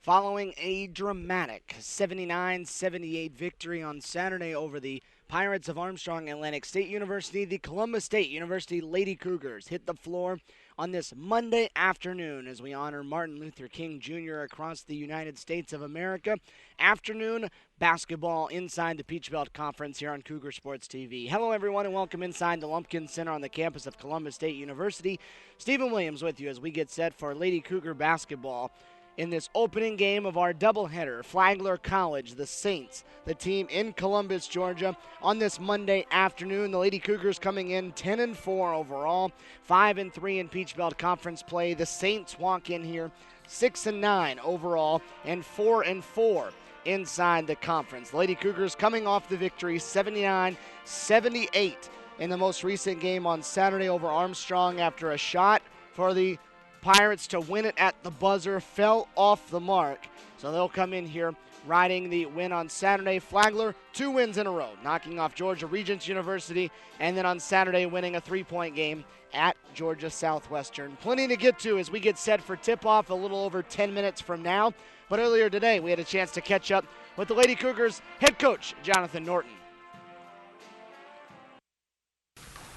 following a dramatic 79-78 victory on Saturday over the Pirates of Armstrong Atlantic State University. The Columbus State University Lady Cougars hit the floor on this Monday afternoon as we honor Martin Luther King Jr. across the United States of America. Afternoon basketball inside the Peach Belt Conference here on Cougar Sports TV. Hello, everyone, and welcome inside the Lumpkin Center on the campus of Columbus State University. Stephen Williams with you as we get set for Lady Cougar basketball in this opening game of our doubleheader. Flagler College, the Saints, the team in Columbus, Georgia, on this Monday afternoon. The Lady Cougars coming in 10-4 overall, 5-3 in Peach Belt Conference play. The Saints walk in here 6-9 overall and 4-4 inside the conference. The Lady Cougars coming off the victory 79-78 in the most recent game on Saturday over Armstrong after a shot for the Pirates to win it at the buzzer fell off the mark. So they'll come in here riding the win on Saturday. Flagler, 2 wins in a row, knocking off Georgia Regents University, and then on Saturday winning a 3-point game at Georgia Southwestern. Plenty to get to as we get set for tip-off a little over 10 minutes from now. But earlier today, we had a chance to catch up with the Lady Cougars head coach, Jonathan Norton.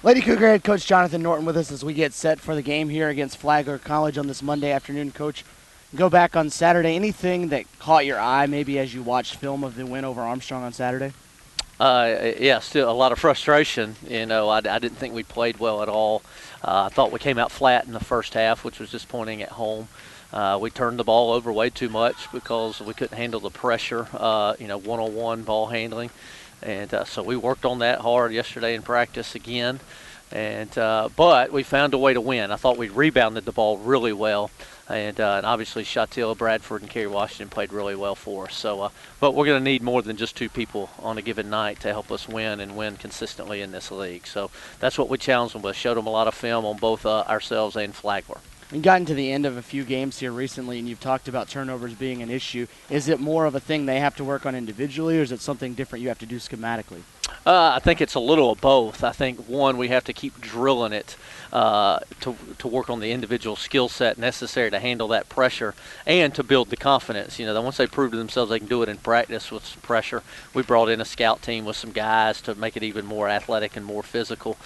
Lady Cougar head coach Jonathan Norton with us as we get set for the game here against Flagler College on this Monday afternoon. Coach, go back on Saturday. Anything that caught your eye maybe as you watched film of the win over Armstrong on Saturday? Yeah, still a lot of frustration. I didn't think we played well at all. I thought we came out flat in the first half, which was disappointing at home. We turned the ball over way too much because we couldn't handle the pressure, one-on-one ball handling. And so we worked on that hard yesterday in practice again. But we found a way to win. I thought we rebounded the ball really well. And obviously Chattil, Bradford, and Kerry Washington played really well for us. So, but we're going to need more than just 2 people on a given night to help us win and win consistently in this league. So that's what we challenged them with. Showed them a lot of film on both ourselves and Flagler. We've gotten to the end of a few games here recently, and you've talked about turnovers being an issue. Is it more of a thing they have to work on individually, or is it something different you have to do schematically? I think it's a little of both. I think, one, we have to keep drilling it to work on the individual skill set necessary to handle that pressure and to build the confidence. Once they prove to themselves they can do it in practice with some pressure, we brought in a scout team with some guys to make it even more athletic and more physical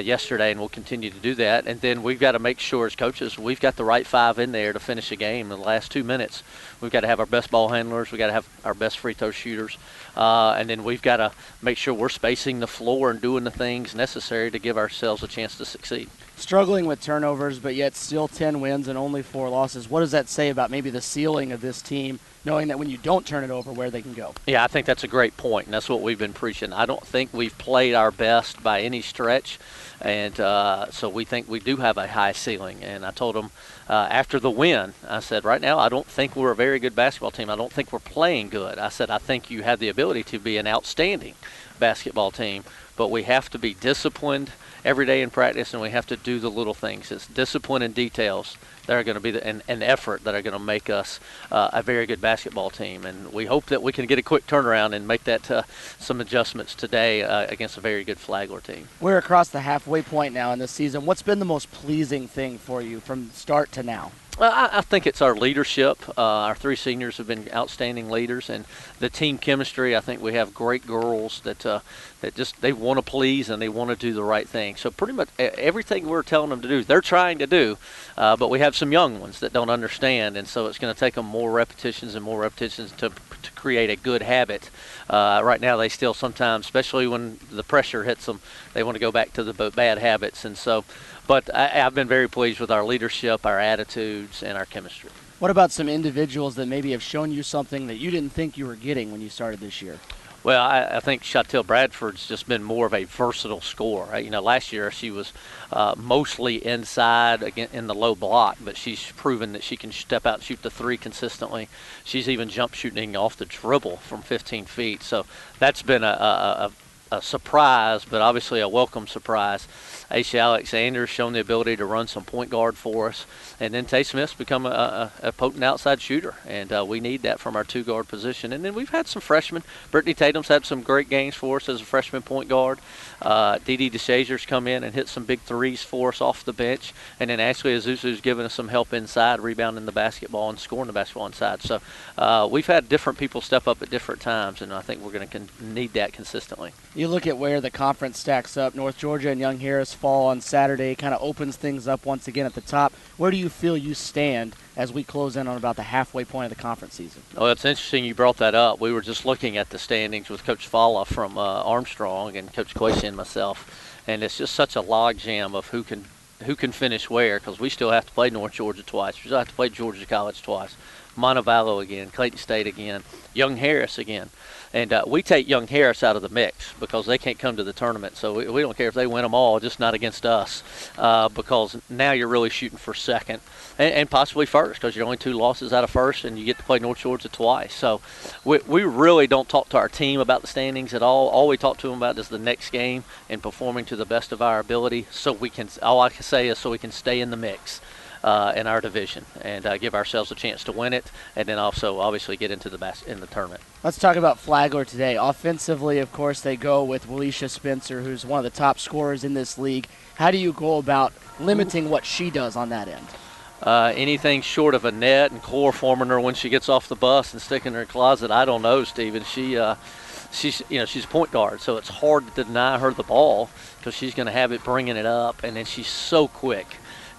yesterday, and we'll continue to do that. And then we've got to make sure as coaches we've got the right 5 in there to finish a game in the last 2 minutes. We've got to have our best ball handlers. We've got to have our best free throw shooters. And then we've got to make sure we're spacing the floor and doing the things necessary to give ourselves a chance to succeed. Struggling with turnovers, but yet still 10 wins and only 4 losses. What does that say about maybe the ceiling of this team, knowing that when you don't turn it over, where they can go? Yeah, I think that's a great point, and that's what we've been preaching. I don't think we've played our best by any stretch, and so we think we do have a high ceiling. And I told them after the win, I said, right now I don't think we're a very good basketball team. I don't think we're playing good. I said, I think you have the ability to be an outstanding basketball team, but we have to be disciplined every day in practice, and we have to do the little things. It's discipline and details that are going to be an effort that are going to make us a very good basketball team. And we hope that we can get a quick turnaround and make that some adjustments today against a very good Flagler team. We're across the halfway point now in this season. What's been the most pleasing thing for you from start to now? Well, I think it's our leadership. Our 3 seniors have been outstanding leaders, and the team chemistry. I think we have great girls that just they want to please and they want to do the right thing. So pretty much everything we're telling them to do, they're trying to do. But we have some young ones that don't understand, and so it's going to take them more repetitions and more repetitions to create a good habit. Right now, they still sometimes, especially when the pressure hits them, they want to go back to the bad habits, and so. But I've been very pleased with our leadership, our attitudes, and our chemistry. What about some individuals that maybe have shown you something that you didn't think you were getting when you started this year? Well, I think Chattil Bradford's just been more of a versatile scorer. Right? Last year she was mostly inside again in the low block, but she's proven that she can step out and shoot the 3 consistently. She's even jump shooting off the dribble from 15 feet. So that's been a a surprise, but obviously a welcome surprise. Aisha Alexander's shown the ability to run some point guard for us, and then Tay Smith's become a potent outside shooter, and we need that from our two-guard position. And then we've had some freshmen. Brittany Tatum's had some great games for us as a freshman point guard. Dee Dee DeShazer's come in and hit some big threes for us off the bench, and then Ashley Azuzu's given us some help inside, rebounding the basketball and scoring the basketball inside. So we've had different people step up at different times, and I think we're going to need that consistently. You look at where the conference stacks up. North Georgia and Young Harris fall on Saturday, kind of opens things up once again at the top. Where do you feel you stand as we close in on about the halfway point of the conference season? Oh, it's interesting you brought that up. We were just looking at the standings with Coach Falla from Armstrong and Coach Quasi and myself, and it's just such a logjam of who can finish where, because we still have to play North Georgia twice. We still have to play Georgia College twice, Montevallo again, Clayton State again, Young Harris again. And we take Young Harris out of the mix because they can't come to the tournament. So we don't care if they win them all, just not against us, because now you're really shooting for second and possibly first, because you're only 2 losses out of first, and you get to play North Georgia twice. So we really don't talk to our team about the standings at all. All we talk to them about is the next game and performing to the best of our ability. So we can, all I can say is so we can stay in the mix in our division and give ourselves a chance to win it, and then also obviously get into in the tournament. Let's talk about Flagler today. Offensively, of course, they go with Walisha Spencer, who's one of the top scorers in this league. How do you go about limiting what she does on that end? Anything short of a net and chloroforming her when she gets off the bus and sticking her in her closet, I don't know, Steven. She's a point guard, so it's hard to deny her the ball because she's going to have it bringing it up, and then she's so quick.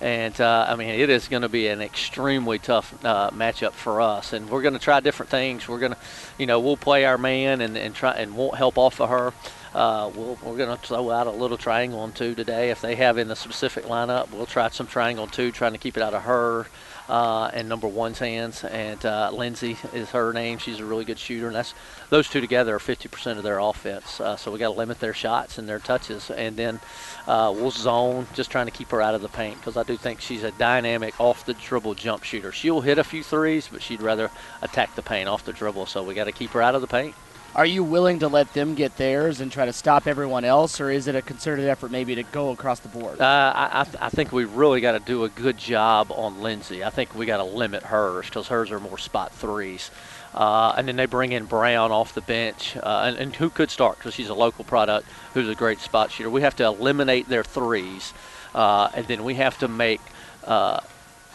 And, I mean, it is going to be an extremely tough matchup for us. And we're going to try different things. We're going to, we'll play our man and try and won't help off of her. We're going to throw out a little triangle on 2 today. If they have in the specific lineup, we'll try some triangle on 2, trying to keep it out of her and number 1's hands. And Lindsay is her name. She's a really good shooter. And those 2 together are 50% of their offense. So we got to limit their shots and their touches. And then we'll zone, just trying to keep her out of the paint, because I do think she's a dynamic off-the-dribble jump shooter. She'll hit a few threes, but she'd rather attack the paint off the dribble. So we got to keep her out of the paint. Are you willing to let them get theirs and try to stop everyone else, or is it a concerted effort maybe to go across the board? I think we really got to do a good job on Lindsay. I think we got to limit hers because hers are more spot threes. And then they bring in Brown off the bench, and who could start because she's a local product who's a great spot shooter. We have to eliminate their threes, and then we have to make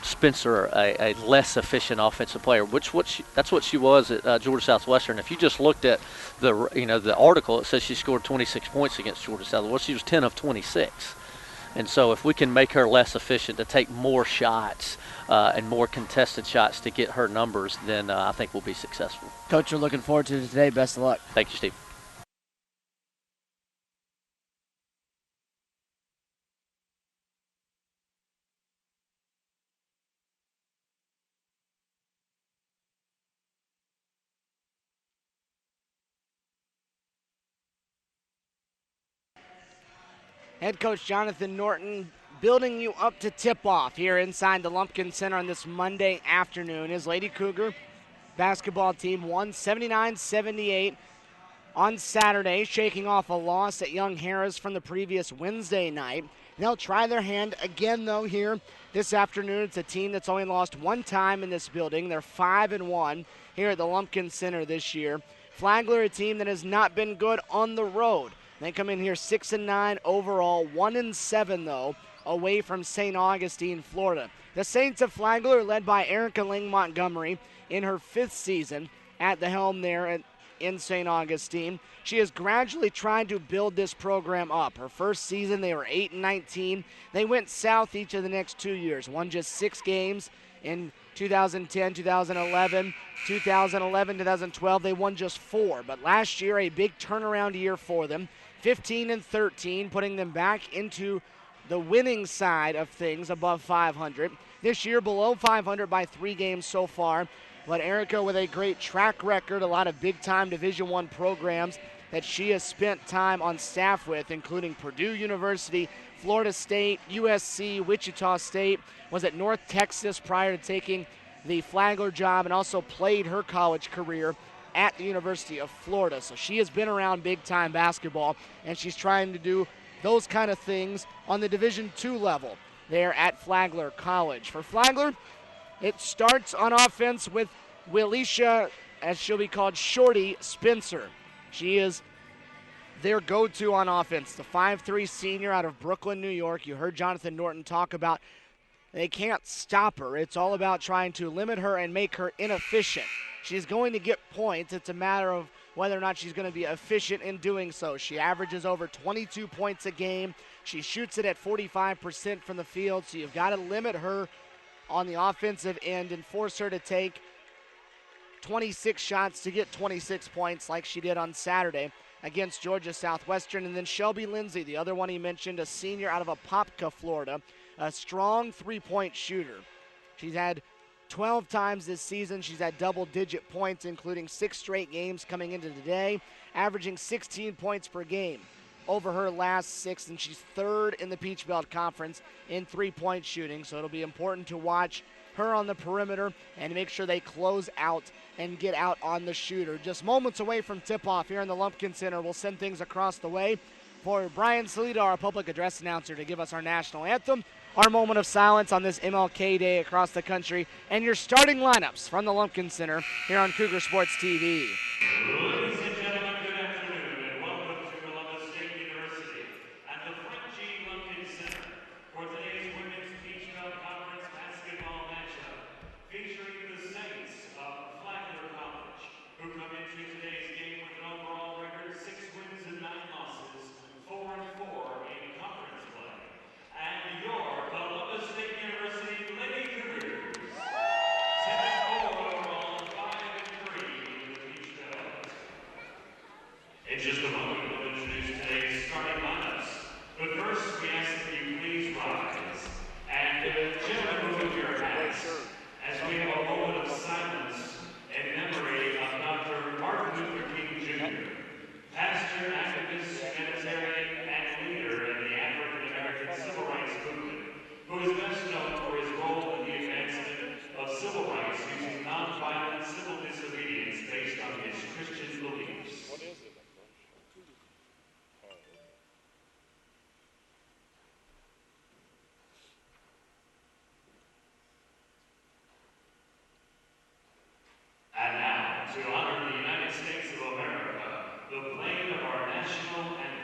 Spencer a less efficient offensive player, that's what she was at Georgia Southwestern. If you just looked at the article, it says she scored 26 points against Georgia Southwestern. Well, she was 10 of 26. And so if we can make her less efficient to take more shots and more contested shots to get her numbers, then I think we'll be successful. Coach, we're looking forward to it today. Best of luck. Thank you, Steve. Head coach Jonathan Norton building you up to tip-off here inside the Lumpkin Center on this Monday afternoon. His Lady Cougar basketball team won 79-78 on Saturday, shaking off a loss at Young Harris from the previous Wednesday night. They'll try their hand again, though, here this afternoon. It's a team that's only lost 1 time in this building. They're 5-1 here at the Lumpkin Center this year. Flagler, a team that has not been good on the road. They come in here 6-9 overall, 1-7 though, away from St. Augustine, Florida. The Saints of Flagler are led by Erica Ling Montgomery in her 5th season at the helm there in St. Augustine. She has gradually tried to build this program up. Her first season, they were 8-19. They went south each of the next 2 years, won just 6 games in 2010, 2011, 2012, they won just 4. But last year, a big turnaround year for them. 15-13, putting them back into the winning side of things, above 500. This year, below 500 by 3 games so far. But Erica with a great track record, a lot of big-time Division I programs that she has spent time on staff with, including Purdue University, Florida State, USC, Wichita State, was at North Texas prior to taking the Flagler job, and also played her college career at the University of Florida. So she has been around big-time basketball, and she's trying to do those kind of things on the Division II level there at Flagler College. For Flagler, it starts on offense with Willisha, as she'll be called, Shorty Spencer. She is their go-to on offense, the 5'3 senior out of Brooklyn, New York. You heard Jonathan Norton talk about they can't stop her. It's all about trying to limit her and make her inefficient. She's going to get points. It's a matter of whether or not she's going to be efficient in doing so. She averages over 22 points a game. She shoots it at 45% from the field, so you've got to limit her on the offensive end and force her to take 26 shots to get 26 points like she did on Saturday against Georgia Southwestern. And then Shelby Lindsay, the other one he mentioned, a senior out of Apopka, Florida, a strong three-point shooter. She's had 12 times this season. She's had double-digit points, including 6 straight games coming into today, averaging 16 points per game over her last 6, and she's third in the Peach Belt Conference in three-point shooting. So it'll be important to watch her on the perimeter and make sure they close out and get out on the shooter. Just moments away from tip-off here in the Lumpkin Center. We'll send things across the way for Brian Salita, our public address announcer, to give us our national anthem, our moment of silence on this MLK Day across the country, and your starting lineups from the Lumpkin Center here on Cougar Sports TV. Ladies and gentlemen, good afternoon, and welcome to Columbus State University and the Frank G. Lumpkin Center for today's Women's Peach Belt Conference basketball matchup, featuring the Saints of Flagler College, who come into today's game with an overall record 6 wins and 9 losses, 4-4 in conference play, and your Columbus State University Lady Cougars, 7-4 overall, 5-3 in the Peach Belt. In just a moment, we'll introduce today's starting lineups. But first, we ask that you please rise and gentlemen, move your hats as we have a moment of silence in memory of Dr. Martin Luther King Jr., pastor, activist, humanitarian, and leader in the African American civil rights movement, who is best known for his role in the advancement of civil rights using nonviolent civil disobedience based on his Christian beliefs. And now, to honor the United States of America, the playing of our national anthem.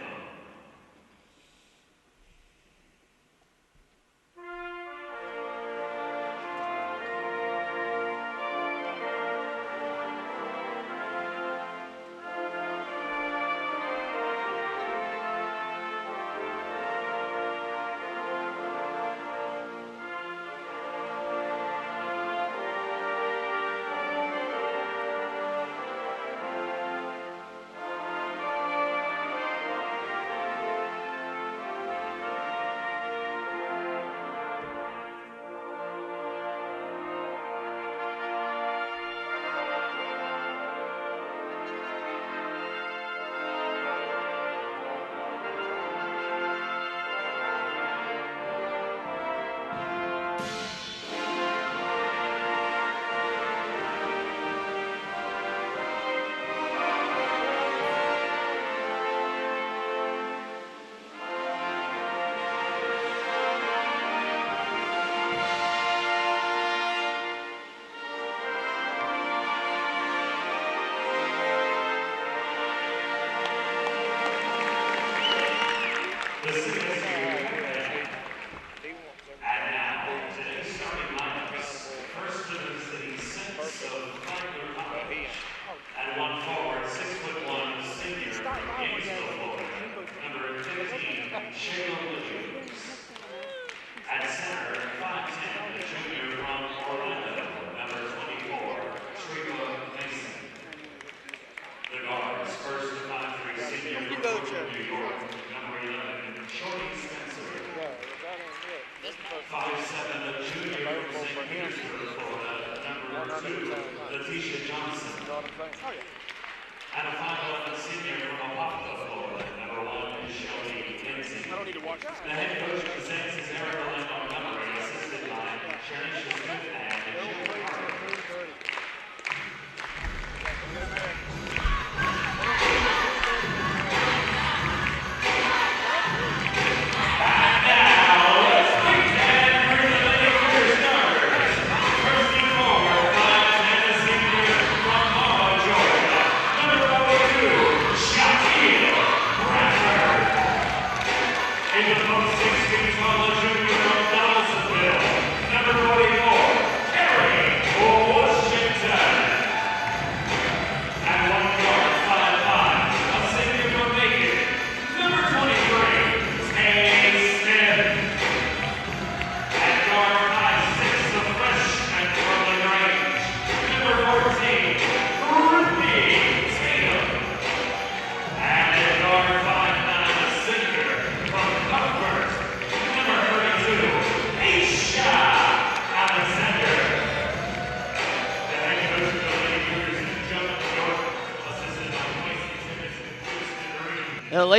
And a 5'11" senior from Apopka, Florida, number 1 is Shelby Lindsay. The head coach of the Saints is Erica Lynn Montgomery, assisted by Shanisha Smith and Jill Carter.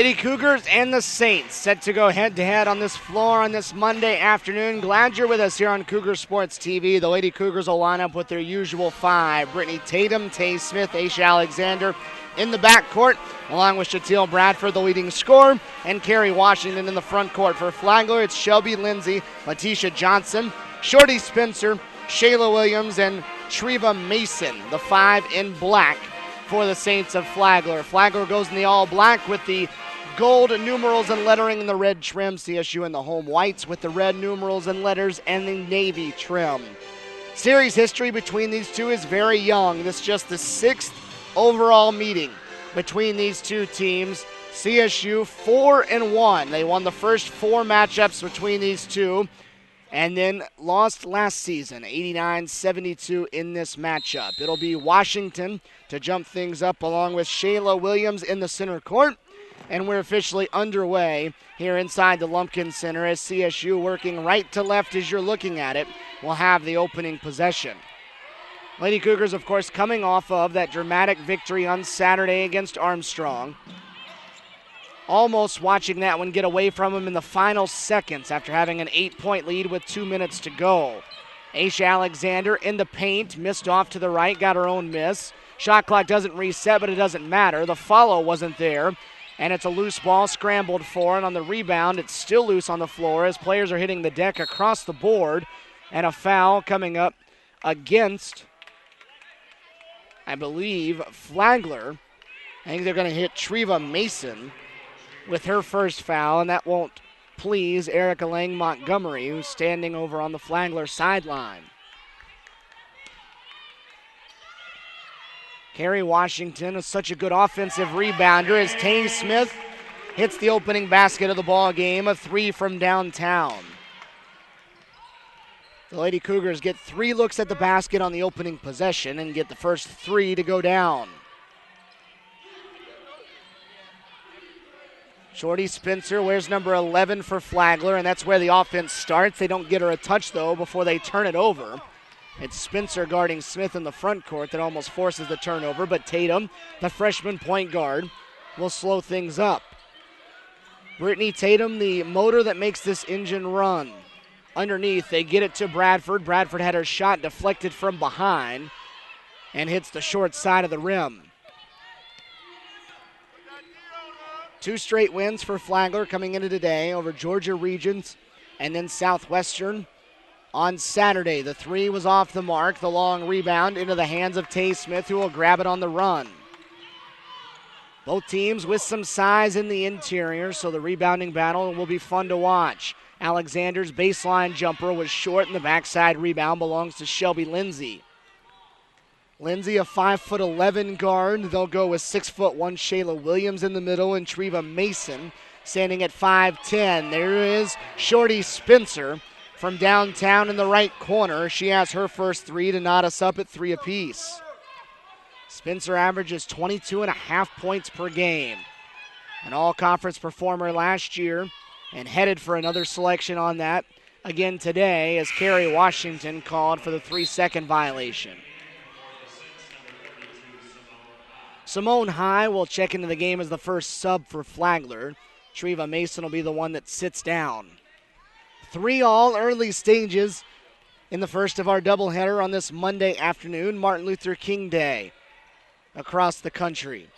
Lady Cougars and the Saints set to go head-to-head on this floor on this Monday afternoon. Glad you're with us here on Cougar Sports TV. The Lady Cougars will line up with their usual five. Brittany Tatum, Tay Smith, Aisha Alexander in the backcourt, along with Shatil Bradford, the leading scorer, and Carrie Washington in the front court. For Flagler, it's Shelby Lindsay, Letitia Johnson, Shorty Spencer, Shayla Williams, and Treva Mason, the five in black for the Saints of Flagler. Flagler goes in the all-black with the gold numerals and lettering in the red trim. CSU in the home whites with the red numerals and letters and the navy trim. Series history between these two is very young. This is just the 6th overall meeting between these two teams. CSU 4-1. They won the first 4 matchups between these two and then lost last season, 89-72 in this matchup. It'll be Washington to jump things up along with Shayla Williams in the center court. And we're officially underway here inside the Lumpkin Center as CSU, working right to left as you're looking at it, will have the opening possession. Lady Cougars, of course, coming off of that dramatic victory on Saturday against Armstrong. Almost watching that one get away from them in the final seconds after having an 8-point lead with 2 minutes to go. Aisha Alexander in the paint, missed off to the right, got her own miss. Shot clock doesn't reset, but it doesn't matter. The follow wasn't there, and it's a loose ball scrambled for, and on the rebound, it's still loose on the floor as players are hitting the deck across the board, and a foul coming up against, I believe, Flagler. I think they're going to hit Treva Mason with her first foul, and that won't please Erica Lang Montgomery, who's standing over on the Flagler sideline. Carrie Washington is such a good offensive rebounder as Tay Smith hits the opening basket of the ball game, a 3 from downtown. The Lady Cougars get 3 looks at the basket on the opening possession and get the first 3 to go down. Shorty Spencer wears number 11 for Flagler, and that's where the offense starts. They don't get her a touch, though, before they turn it over. It's Spencer guarding Smith in the front court that almost forces the turnover, but Tatum, the freshman point guard, will slow things up. Brittany Tatum, the motor that makes this engine run. Underneath, they get it to Bradford. Bradford had her shot deflected from behind and hits the short side of the rim. 2 straight wins for Flagler coming into today over Georgia Regents and then Southwestern on Saturday. The 3 was off the mark. The long rebound into the hands of Tay Smith, who will grab it on the run. Both teams with some size in the interior, so the rebounding battle will be fun to watch. Alexander's baseline jumper was short, and the backside rebound belongs to Shelby Lindsay. Lindsay, a 5'11" guard. They'll go with 6'1" Shayla Williams in the middle and Treva Mason standing at 5'10". There is Shorty Spencer from downtown in the right corner. She has her first 3 to knot us up at 3 apiece. Spencer averages 22.5 points per game. An all-conference performer last year and headed for another selection on that again today as Carrie Washington called for the 3-second violation. Simone High will check into the game as the first sub for Flagler. Treva Mason will be the one that sits down. 3 all early stages in the first of our doubleheader on this Monday afternoon, Martin Luther King Day, across the country.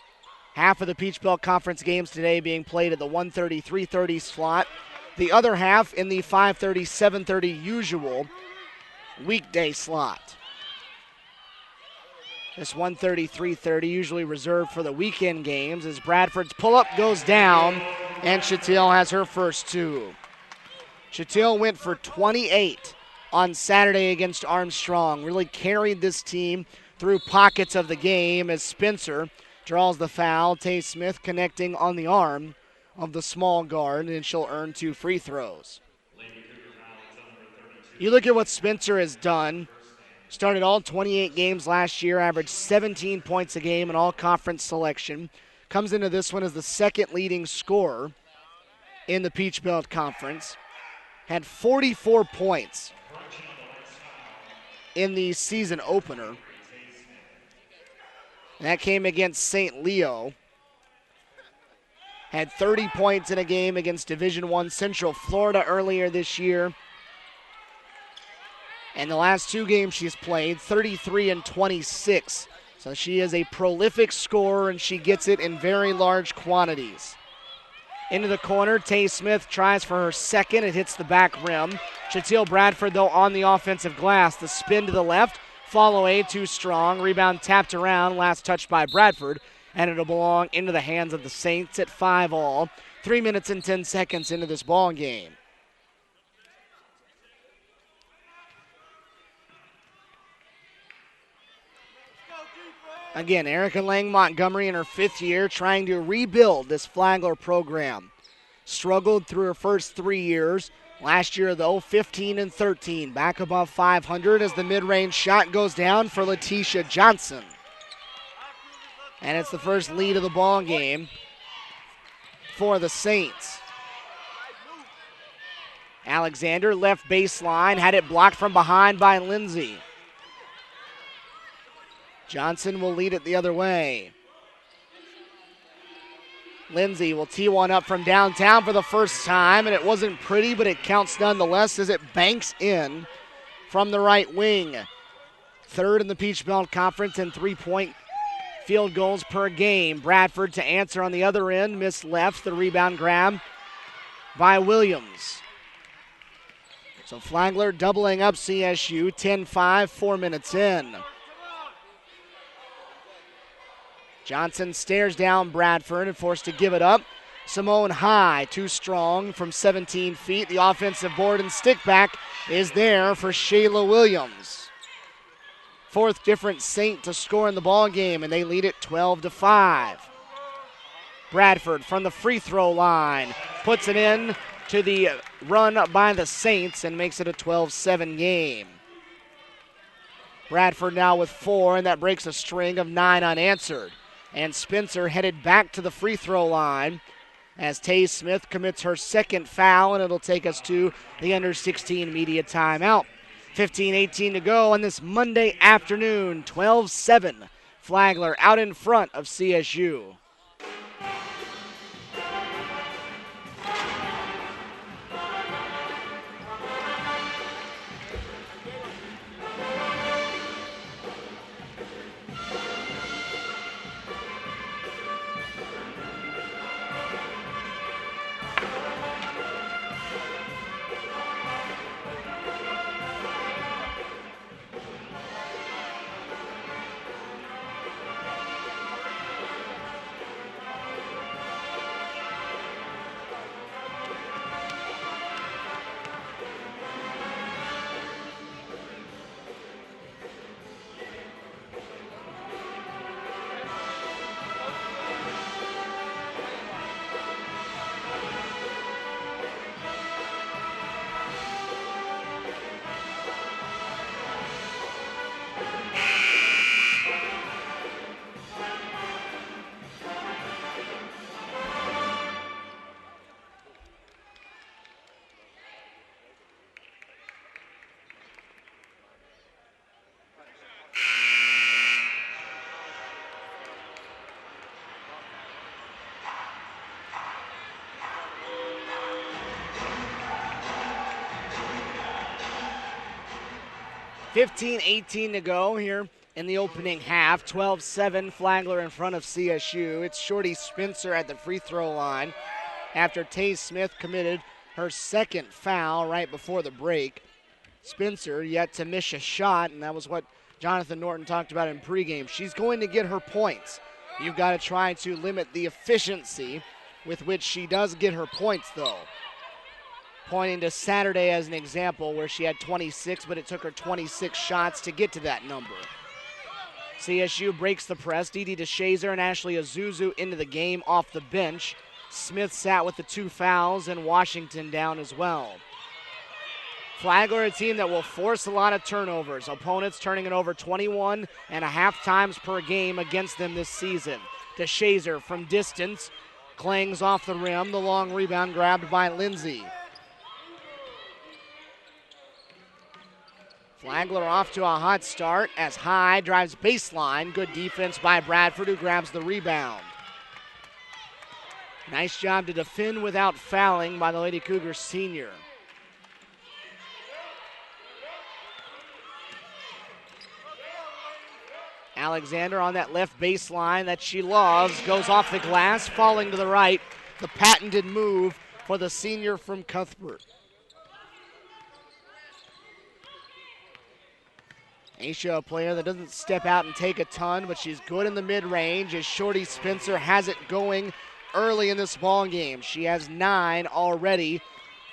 Half of the Peach Belt Conference games today being played at the 1:30, 3:30 slot. The other half in the 5:30, 7:30 usual weekday slot. This 1:30, 3:30 usually reserved for the weekend games as Bradford's pull-up goes down and Shatil has her first 2. Shatil went for 28 on Saturday against Armstrong. Really carried this team through pockets of the game as Spencer draws the foul. Tay Smith connecting on the arm of the small guard, and she'll earn 2 free throws. You look at what Spencer has done. Started all 28 games last year, averaged 17 points a game in all-conference selection. Comes into this one as the second leading scorer in the Peach Belt Conference. Had 44 points in the season opener. And that came against St. Leo. had 30 points in a game against Division I Central Florida earlier this year. And the last 2 games she's played, 33 and 26. So she is a prolific scorer, and she gets it in very large quantities. Into the corner, Tay Smith tries for her second. It hits the back rim. Shatil Bradford, though, on the offensive glass. The spin to the left, fall away, too strong. Rebound tapped around, last touch by Bradford. And it'll belong into the hands of the Saints at 5-all. 3 minutes and 10 seconds into this ball game. Again, Erica Lang Montgomery in her 5th year trying to rebuild this Flagler program. Struggled through her first 3 years. Last year, though, 15 and 13. Back above 500 as the mid-range shot goes down for Letitia Johnson. And it's the first lead of the ball game for the Saints. Alexander, left baseline, had it blocked from behind by Lindsay. Johnson will lead it the other way. Lindsay will tee one up from downtown for the first time, and it wasn't pretty, but it counts nonetheless as it banks in from the right wing. 3rd in the Peach Belt Conference in 3-point field goals per game. Bradford to answer on the other end, missed left. The rebound grab by Williams. So Flagler doubling up CSU, 10-5, 4 minutes in. Johnson stares down Bradford and forced to give it up. Simone High, too strong from 17 feet. The offensive board and stick back is there for Shayla Williams. 4th different Saint to score in the ball game, and they lead it 12-5. Bradford from the free throw line puts it in to the run by the Saints and makes it a 12-7 game. Bradford now with 4, and that breaks a string of 9 unanswered. And Spencer headed back to the free throw line as Tay Smith commits her 2nd foul, and it'll take us to the under-16 media timeout. 15-18 to go on this Monday afternoon, 12-7. Flagler out in front of CSU. $15-18 to go here in the opening half. 12-7, Flagler in front of CSU. It's Shorty Spencer at the free throw line after Tay Smith committed her 2nd foul right before the break. Spencer yet to miss a shot, and that was what Jonathan Norton talked about in pregame. She's going to get her points. You've got to try to limit the efficiency with which she does get her points, though. Pointing to Saturday as an example where she had 26, but it took her 26 shots to get to that number. CSU breaks the press. Didi DeShazer and Ashley Azuzu into the game off the bench. Smith sat with the 2 fouls, and Washington down as well. Flagler, a team that will force a lot of turnovers. Opponents turning it over 21.5 times per game against them this season. DeShazer from distance clangs off the rim. The long rebound grabbed by Lindsay. Flagler off to a hot start as High drives baseline. Good defense by Bradford, who grabs the rebound. Nice job to defend without fouling by the Lady Cougars senior. Alexander on that left baseline that she loves, goes off the glass, falling to the right. The patented move for the senior from Cuthbert. Aisha, a player that doesn't step out and take a ton, but she's good in the mid-range as Shorty Spencer has it going early in this ball game. She has 9 already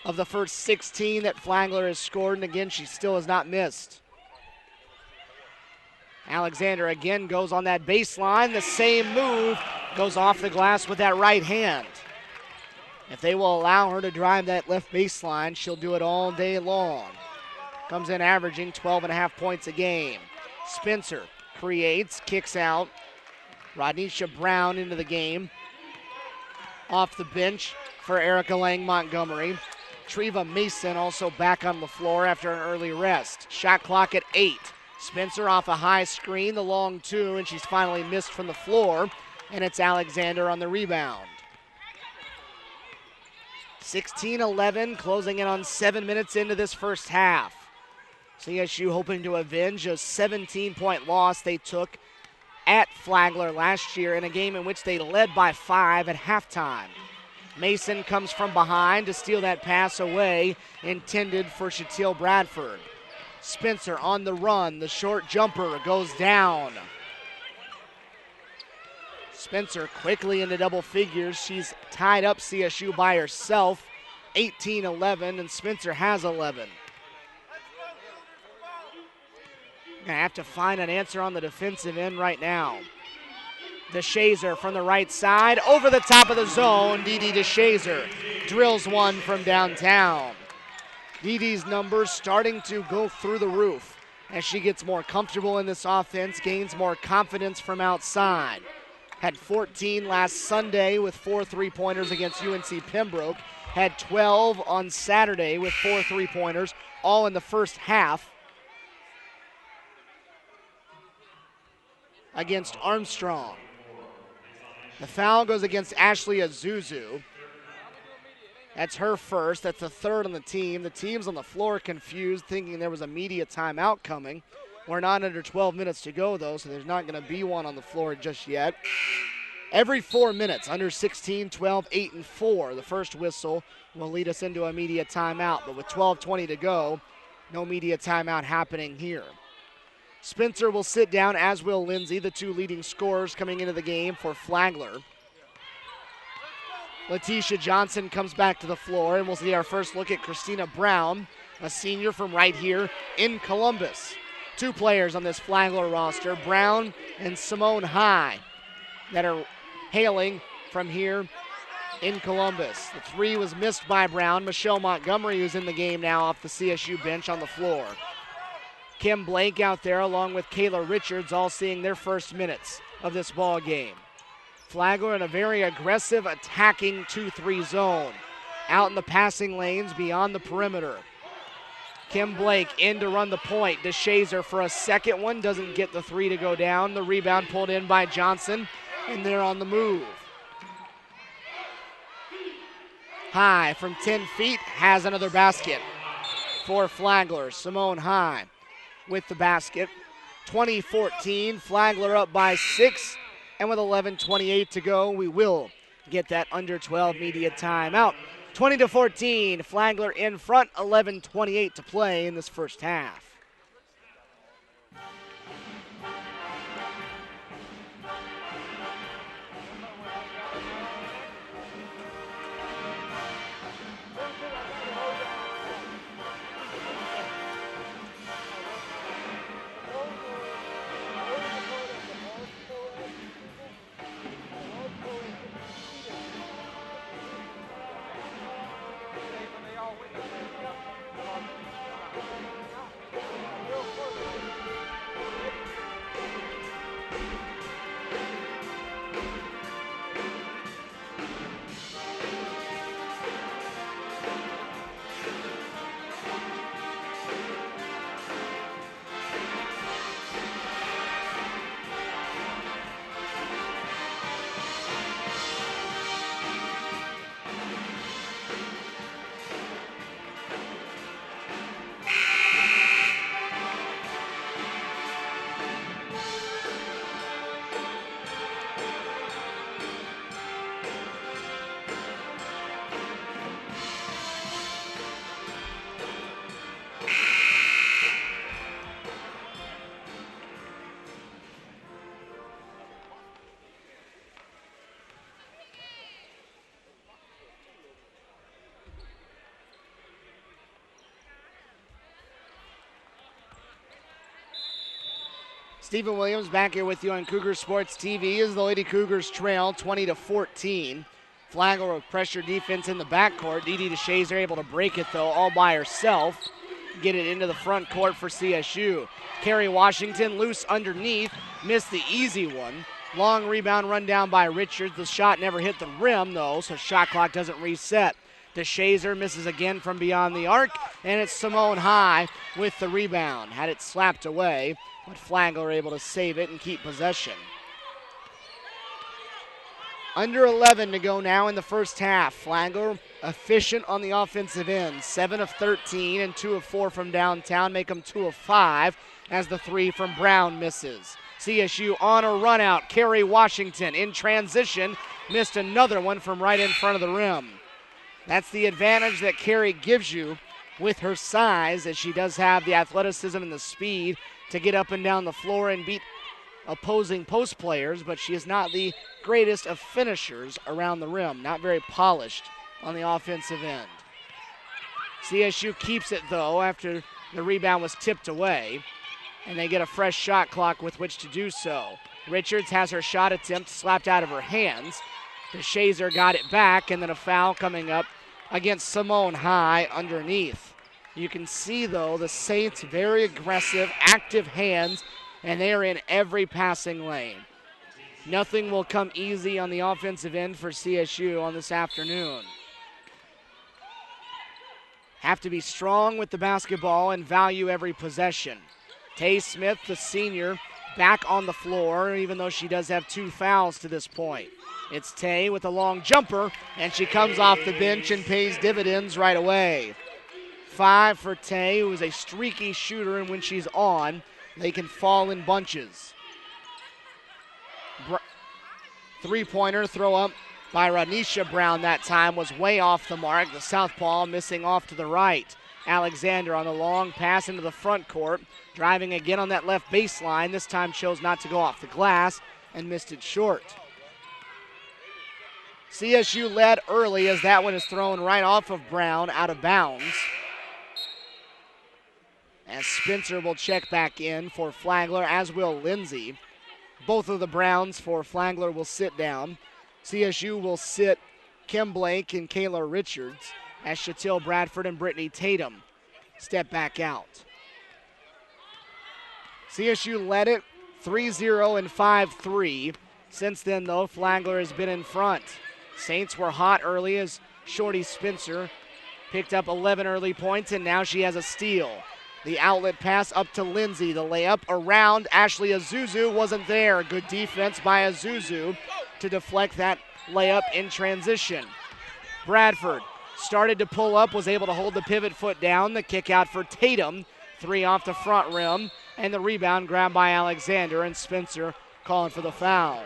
of the first 16 that Flagler has scored, and again, she still has not missed. Alexander again goes on that baseline. The same move, goes off the glass with that right hand. If they will allow her to drive that left baseline, she'll do it all day long. Comes in averaging 12.5 points a game. Spencer creates, kicks out. Rodnisha Brown into the game. Off the bench for Erica Lang Montgomery. Treva Mason also back on the floor after an early rest. Shot clock at 8. Spencer off a high screen, the long 2, and she's finally missed from the floor, and it's Alexander on the rebound. 16-11, closing in on 7 minutes into this first half. CSU hoping to avenge a 17-point loss they took at Flagler last year in a game in which they led by 5 at halftime. Mason comes from behind to steal that pass away, intended for Shatil Bradford. Spencer on the run, the short jumper goes down. Spencer quickly into double figures. She's tied up CSU by herself, 18-11, and Spencer has 11. Gonna have to find an answer on the defensive end right now. DeShazer from the right side, over the top of the zone. Dee DeShazer drills one from downtown. Dee's numbers starting to go through the roof as she gets more comfortable in this offense, gains more confidence from outside. Had 14 last Sunday with 4 3-pointers against UNC Pembroke. Had 12 on Saturday with 4 3-pointers, all in the first half against Armstrong. The foul goes against Ashley Azuzu. That's her first. That's the third on the team. The team's on the floor confused, thinking there was a media timeout coming. We're not under 12 minutes to go, though, so there's not going to be one on the floor just yet. Every 4 minutes, under 16, 12, 8, and 4, the first whistle will lead us into a media timeout. But with 12:20 to go, no media timeout happening here. Spencer will sit down, as will Lindsay, the 2 leading scorers coming into the game for Flagler. Letitia Johnson comes back to the floor, and we'll see our first look at Christina Brown, a senior from right here in Columbus. 2 players on this Flagler roster, Brown and Simone High, that are hailing from here in Columbus. The 3 was missed by Brown. Michelle Montgomery, who's in the game now off the CSU bench, on the floor. Kim Blake out there along with Kayla Richards, all seeing their first minutes of this ball game. Flagler in a very aggressive attacking 2-3 zone. Out in the passing lanes beyond the perimeter. Kim Blake in to run the point. DeShazer for a second one. Doesn't get the 3 to go down. The rebound pulled in by Johnson, and they're on the move. High from 10 feet has another basket for Flagler. Simone High with the basket. 20-14, Flagler up by 6. And with 11:28 to go, we will get that under 12 media timeout. 20-14, Flagler in front, 11:28 to play in this first half. Stephen Williams back here with you on Cougar Sports TV as the Lady Cougars trail 20-14. Flagler with pressure defense in the backcourt. Dee Dee DeShazer able to break it, though, all by herself. Get it into the front court for CSU. Carrie Washington loose underneath. Missed the easy one. Long rebound run down by Richards. The shot never hit the rim, though, so shot clock doesn't reset. DeShazer misses again from beyond the arc, and it's Simone High with the rebound. Had it slapped away, but Flagler able to save it and keep possession. Under 11 to go now in the first half. Flagler efficient on the offensive end. 7 of 13 and 2 of 4 from downtown. Make them 2 of 5 as the 3 from Brown misses. CSU on a run out. Carrie Washington in transition. Missed another one from right in front of the rim. That's the advantage that Carrie gives you with her size, as she does have the athleticism and the speed to get up and down the floor and beat opposing post players, but she is not the greatest of finishers around the rim. Not very polished on the offensive end. CSU keeps it, though, after the rebound was tipped away, and they get a fresh shot clock with which to do so. Richards has her shot attempt slapped out of her hands. DeShazer got it back, and then a foul coming up against Simone High underneath. You can see, though, the Saints very aggressive, active hands, and they are in every passing lane. Nothing will come easy on the offensive end for CSU on this afternoon. Have to be strong with the basketball and value every possession. Tay Smith, the senior, back on the floor, even though she does have 2 fouls to this point. It's Tay with a long jumper, and she comes off the bench and pays dividends right away. 5 for Tay, who is a streaky shooter, and when she's on, they can fall in bunches. Three-pointer throw up by Ranisha Brown that time was way off the mark. The southpaw missing off to the right. Alexander on the long pass into the front court. Driving again on that left baseline. This time chose not to go off the glass and missed it short. CSU led early as that one is thrown right off of Brown out of bounds. As Spencer will check back in for Flagler, as will Lindsay. Both of the Browns for Flagler will sit down. CSU will sit Kim Blake and Kayla Richards as Shatil Bradford and Brittany Tatum step back out. CSU led it 3-0 and 5-3. Since then, though, Flagler has been in front. Saints were hot early as Shorty Spencer picked up 11 early points, and now she has a steal. The outlet pass up to Lindsay. The layup around Ashley Azuzu wasn't there. Good defense by Azuzu to deflect that layup in transition. Bradford started to pull up, was able to hold the pivot foot down. The kick out for Tatum. 3 off the front rim. And the rebound grabbed by Alexander, and Spencer calling for the foul.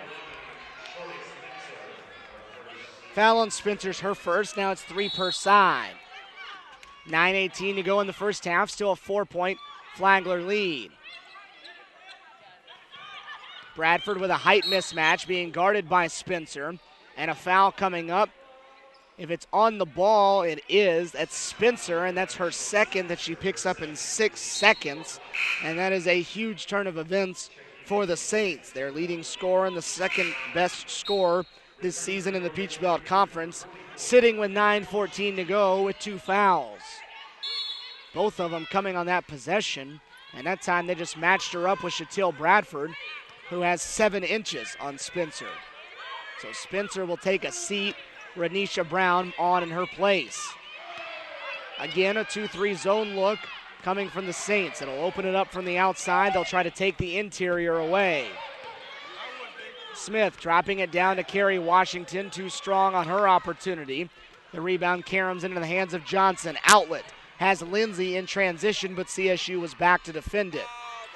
Foul on Spencer's her first. Now it's 3 per side. 9:18 to go in the first half. Still a 4-point Flagler lead. Bradford with a height mismatch being guarded by Spencer. And a foul coming up. If it's on the ball, it is. That's Spencer, and that's her second that she picks up in 6 seconds. And that is a huge turn of events for the Saints. Their leading scorer and the second best scorer this season in the Peach Belt Conference, sitting with 9:14 to go with 2 fouls. Both of them coming on that possession, and that time they just matched her up with Shatil Bradford, who has 7 inches on Spencer. So Spencer will take a seat. Ranisha Brown on in her place. Again, a 2-3 zone look coming from the Saints. It'll open it up from the outside. They'll try to take the interior away. Smith dropping it down to Carrie Washington. Too strong on her opportunity. The rebound caroms into the hands of Johnson. Outlet has Lindsay in transition, but CSU was back to defend it.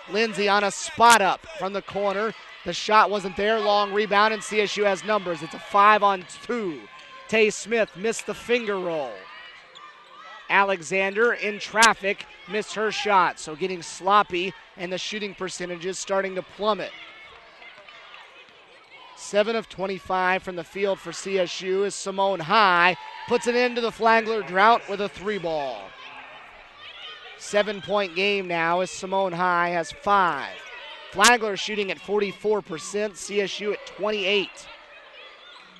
Lindsay on a spot up from the corner. The shot wasn't there. Long rebound, and CSU has numbers. It's a 5-on-2. Tay Smith missed the finger roll. Alexander in traffic missed her shot, so getting sloppy, and the shooting percentages starting to plummet. 7 of 25 from the field for CSU as Simone High puts an end to the Flagler drought with a 3-ball. 7-point game now as Simone High has 5. Flagler shooting at 44%, CSU at 28%.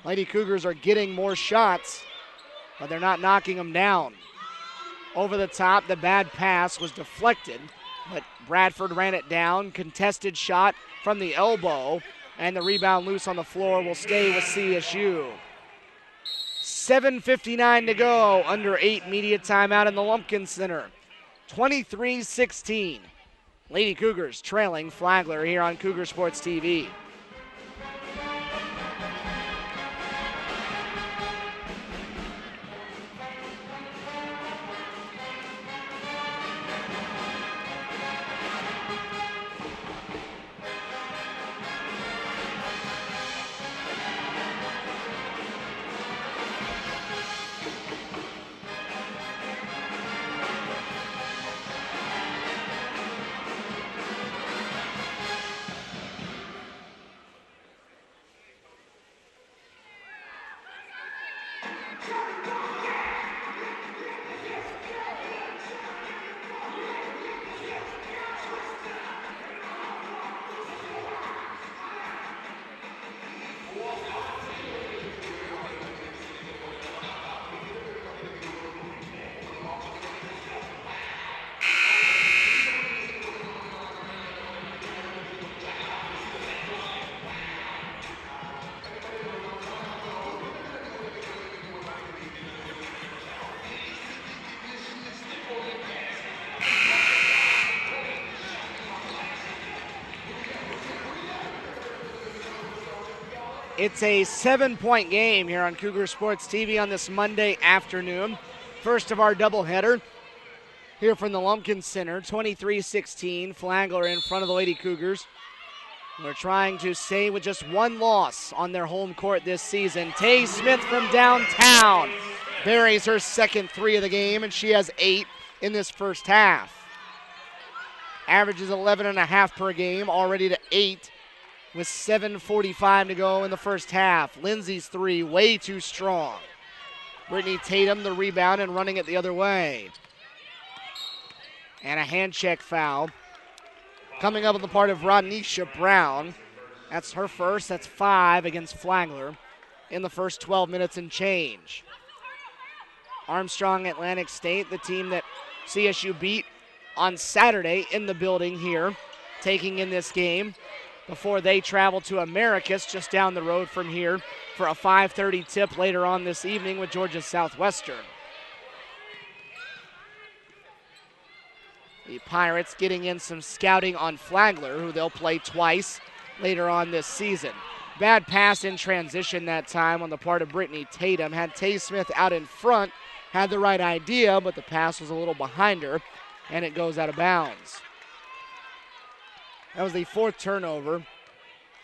Lady Cougars are getting more shots, but they're not knocking them down. Over the top, the bad pass was deflected, but Bradford ran it down. Contested shot from the elbow, and the rebound loose on the floor will stay with CSU. 7:59 to go, under 8 media timeout in the Lumpkin Center. 23-16. Lady Cougars trailing Flagler here on Cougar Sports TV. It's a 7-point game here on Cougar Sports TV on this Monday afternoon. First of our doubleheader here from the Lumpkin Center. 23-16, Flagler in front of the Lady Cougars. They're trying to stay with just one loss on their home court this season. Tay Smith from downtown buries her second three of the game, and she has 8 in this first half. Averages 11.5 per game, already to 8 with 7:45 to go in the first half. Lindsay's three, way too strong. Brittany Tatum, the rebound, and running it the other way. And a hand check foul coming up on the part of Rodnisha Brown. That's her first. That's 5 against Flagler in the first 12 minutes and change. Armstrong Atlantic State, the team that CSU beat on Saturday in the building here, taking in this game before they travel to Americus just down the road from here for a 5:30 tip later on this evening with Georgia Southwestern. The Pirates getting in some scouting on Flagler, who they'll play twice later on this season. Bad pass in transition that time on the part of Brittany Tatum. Had Tay Smith out in front, had the right idea, but the pass was a little behind her, and it goes out of bounds. That was the 4th turnover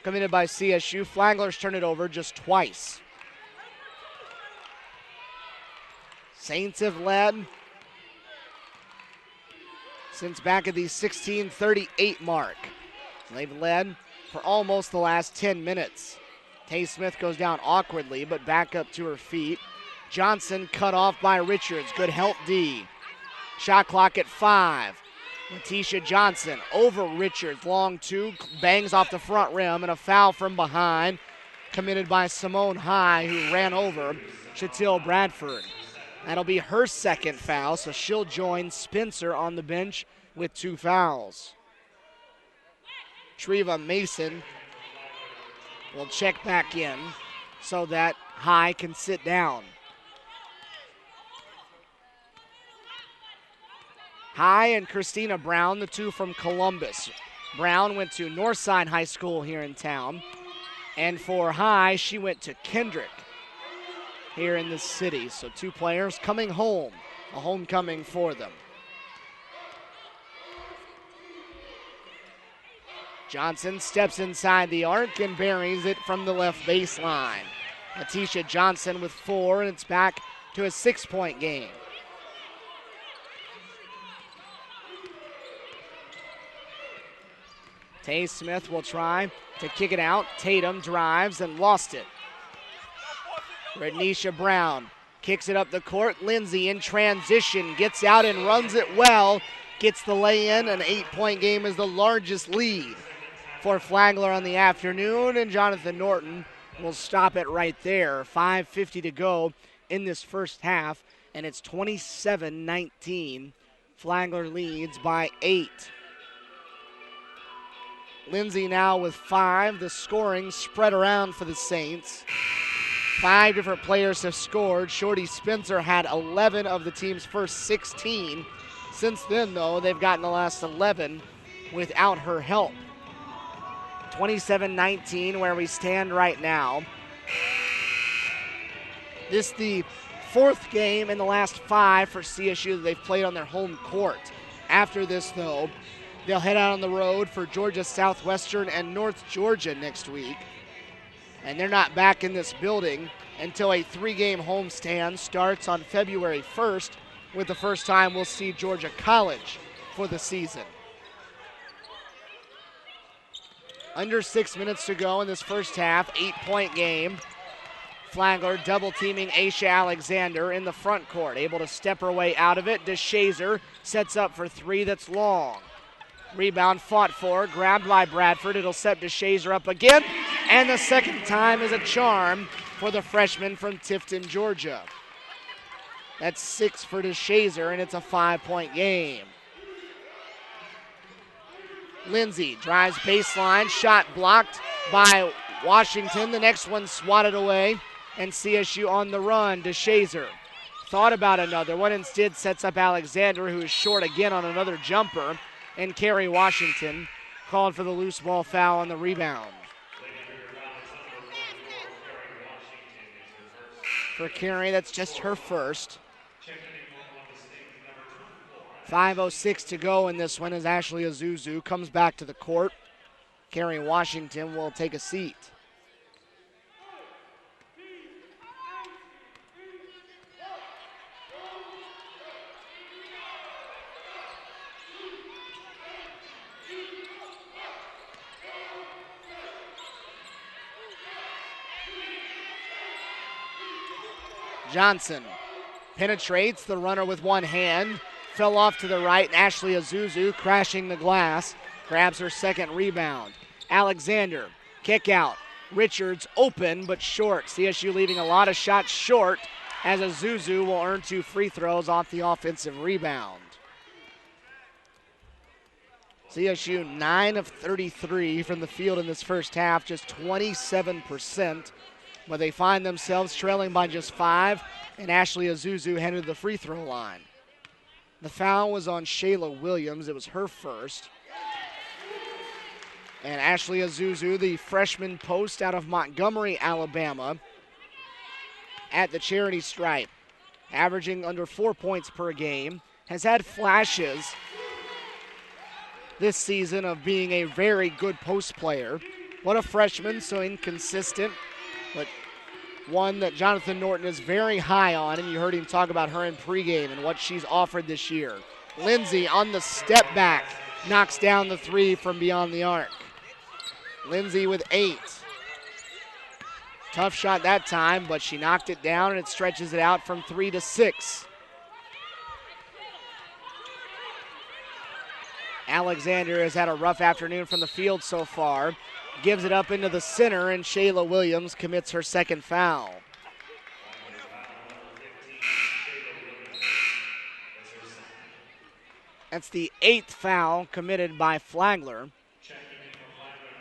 committed by CSU. Flagler's turned it over just twice. Saints have led since back at the 16:38 mark. They've led for almost the last 10 minutes. Tay Smith goes down awkwardly, but back up to her feet. Johnson cut off by Richards. Good help D. Shot clock at 5. Letitia Johnson over Richards. Long two, bangs off the front rim, and a foul from behind committed by Simone High, who ran over Shatil Bradford. That'll be her second foul, so she'll join Spencer on the bench with 2 fouls. Treva Mason will check back in so that High can sit down. High and Christina Brown, the two from Columbus. Brown went to Northside High School here in town. And for High, she went to Kendrick here in the city. So 2 players coming home, a homecoming for them. Johnson steps inside the arc and buries it from the left baseline. Letitia Johnson with 4, and it's back to a 6-point game. Tay Smith will try to kick it out. Tatum drives and lost it. Rodnisha Brown kicks it up the court. Lindsay in transition, gets out and runs it well. Gets the lay-in. An 8-point game is the largest lead for Flagler on the afternoon, and Jonathan Norton will stop it right there. 5:50 to go in this first half, and it's 27-19. Flagler leads by 8. Lindsay now with 5. The scoring spread around for the Saints. 5 different players have scored. Shorty Spencer had 11 of the team's first 16. Since then, though, they've gotten the last 11 without her help. 27-19 where we stand right now. This is the 4th game in the last 5 for CSU that they've played on their home court. After this, though, they'll head out on the road for Georgia Southwestern and North Georgia next week. And they're not back in this building until a 3-game homestand starts on February 1st, with the first time we'll see Georgia College for the season. Under 6 minutes to go in this first half, 8-point game. Flagler double teaming Aisha Alexander in the front court, able to step her way out of it. DeShazer sets up for 3 that's long. Rebound fought for, grabbed by Bradford. It'll set DeShazer up again, and the second time is a charm for the freshman from Tifton, Georgia. That's 6 for DeShazer, and it's a 5-point game. Lindsay drives baseline, shot blocked by Washington. The next one swatted away, and CSU on the run. DeShazer thought about another one, instead sets up Alexander, who is short again on another jumper, and Carrie Washington called for the loose ball foul on the rebound. For Carrie, that's just her first. 5:06 to go in this one as Ashley Azuzu comes back to the court. Carrie Washington will take a seat. Johnson penetrates the runner with one hand. Fell off to the right, and Ashley Azuzu crashing the glass. Grabs her second rebound. Alexander, kick out. Richards open but short. CSU leaving a lot of shots short as Azuzu will earn 2 free throws off the offensive rebound. CSU 9 of 33 from the field in this first half, just 27%. But they find themselves trailing by just 5, and Ashley Azuzu headed to the free throw line. The foul was on Shayla Williams. It was her first. And Ashley Azuzu, the freshman post out of Montgomery, Alabama, at the charity stripe, averaging under 4 points per game, has had flashes this season of being a very good post player. What a freshman, so inconsistent, but one that Jonathan Norton is very high on, and you heard him talk about her in pregame and what she's offered this year. Lindsay on the step back, knocks down the 3 from beyond the arc. Lindsay with 8. Tough shot that time, but she knocked it down, and it stretches it out from 3 to 6. Alexander has had a rough afternoon from the field so far. Gives it up into the center, and Shayla Williams commits her second foul. That's the 8th foul committed by Flagler.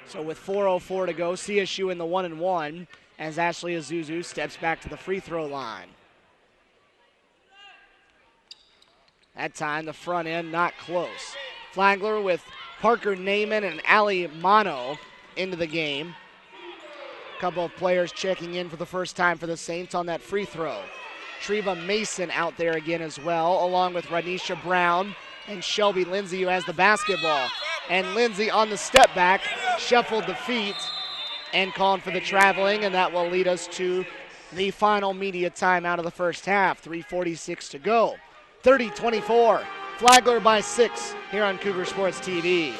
So with 4:04 to go, CSU in the 1-1 as Ashley Azuzu steps back to the free throw line. That time the front end not close. Flagler with Parker Naiman and Ali Mano into the game. A couple of players checking in for the first time for the Saints on that free throw. Treva Mason out there again as well, along with Ranisha Brown and Shelby Lindsay, who has the basketball. And Lindsay on the step back, shuffled the feet and called for the traveling, and that will lead us to the final media timeout of the first half. 3:46 to go. 30-24, Flagler by 6 here on Cougar Sports TV.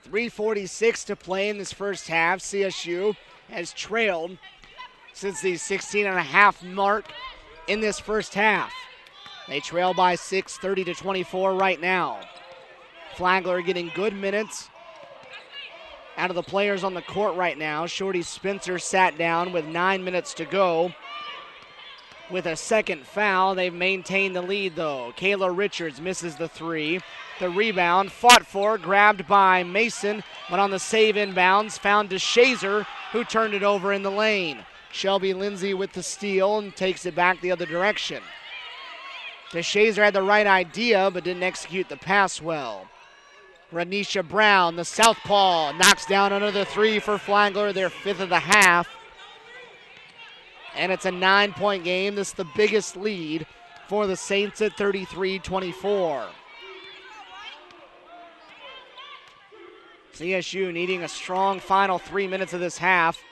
3:46 to play in this first half. CSU has trailed since the 16.5 mark in this first half. They trail by 6, 30-24 right now. Flagler getting good minutes out of the players on the court right now. Shorty Spencer sat down with 9 minutes to go. With a second foul, they've maintained the lead though. Kayla Richards misses the three. The rebound, fought for, grabbed by Mason, but on the save inbounds, found DeShazer, who turned it over in the lane. Shelby Lindsay with the steal and takes it back the other direction. DeShazer had the right idea, but didn't execute the pass well. Renisha Brown, the southpaw, knocks down another three for Flagler, their 5th of the half. And it's a 9-point game. This is the biggest lead for the Saints at 33-24. CSU needing a strong final 3 minutes of this half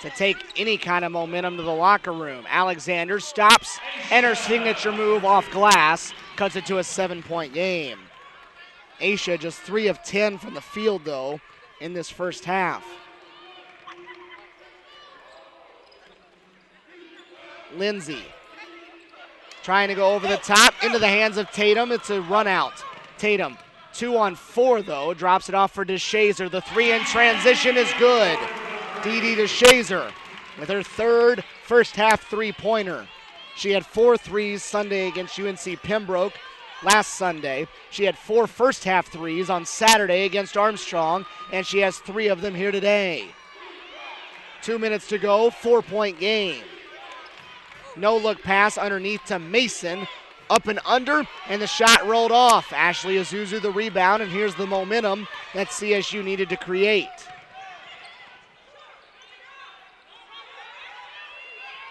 to take any kind of momentum to the locker room. Alexander stops, and her signature move off glass cuts it to a 7-point game. Aisha just 3 of 10 from the field, though, in this first half. Lindsay trying to go over the top into the hands of Tatum. It's a run out. Tatum 2 on 4 though, drops it off for DeShazer. The 3 in transition is good. Dee DeShazer with her 3rd first half 3-pointer. She had 4 threes Sunday against UNC Pembroke last Sunday. She had 4 first half threes on Saturday against Armstrong, and she has 3 of them here today. 2 minutes to go, 4-point game. No look pass underneath to Mason. Up and under, and the shot rolled off. Ashley Azuzu the rebound, and here's the momentum that CSU needed to create.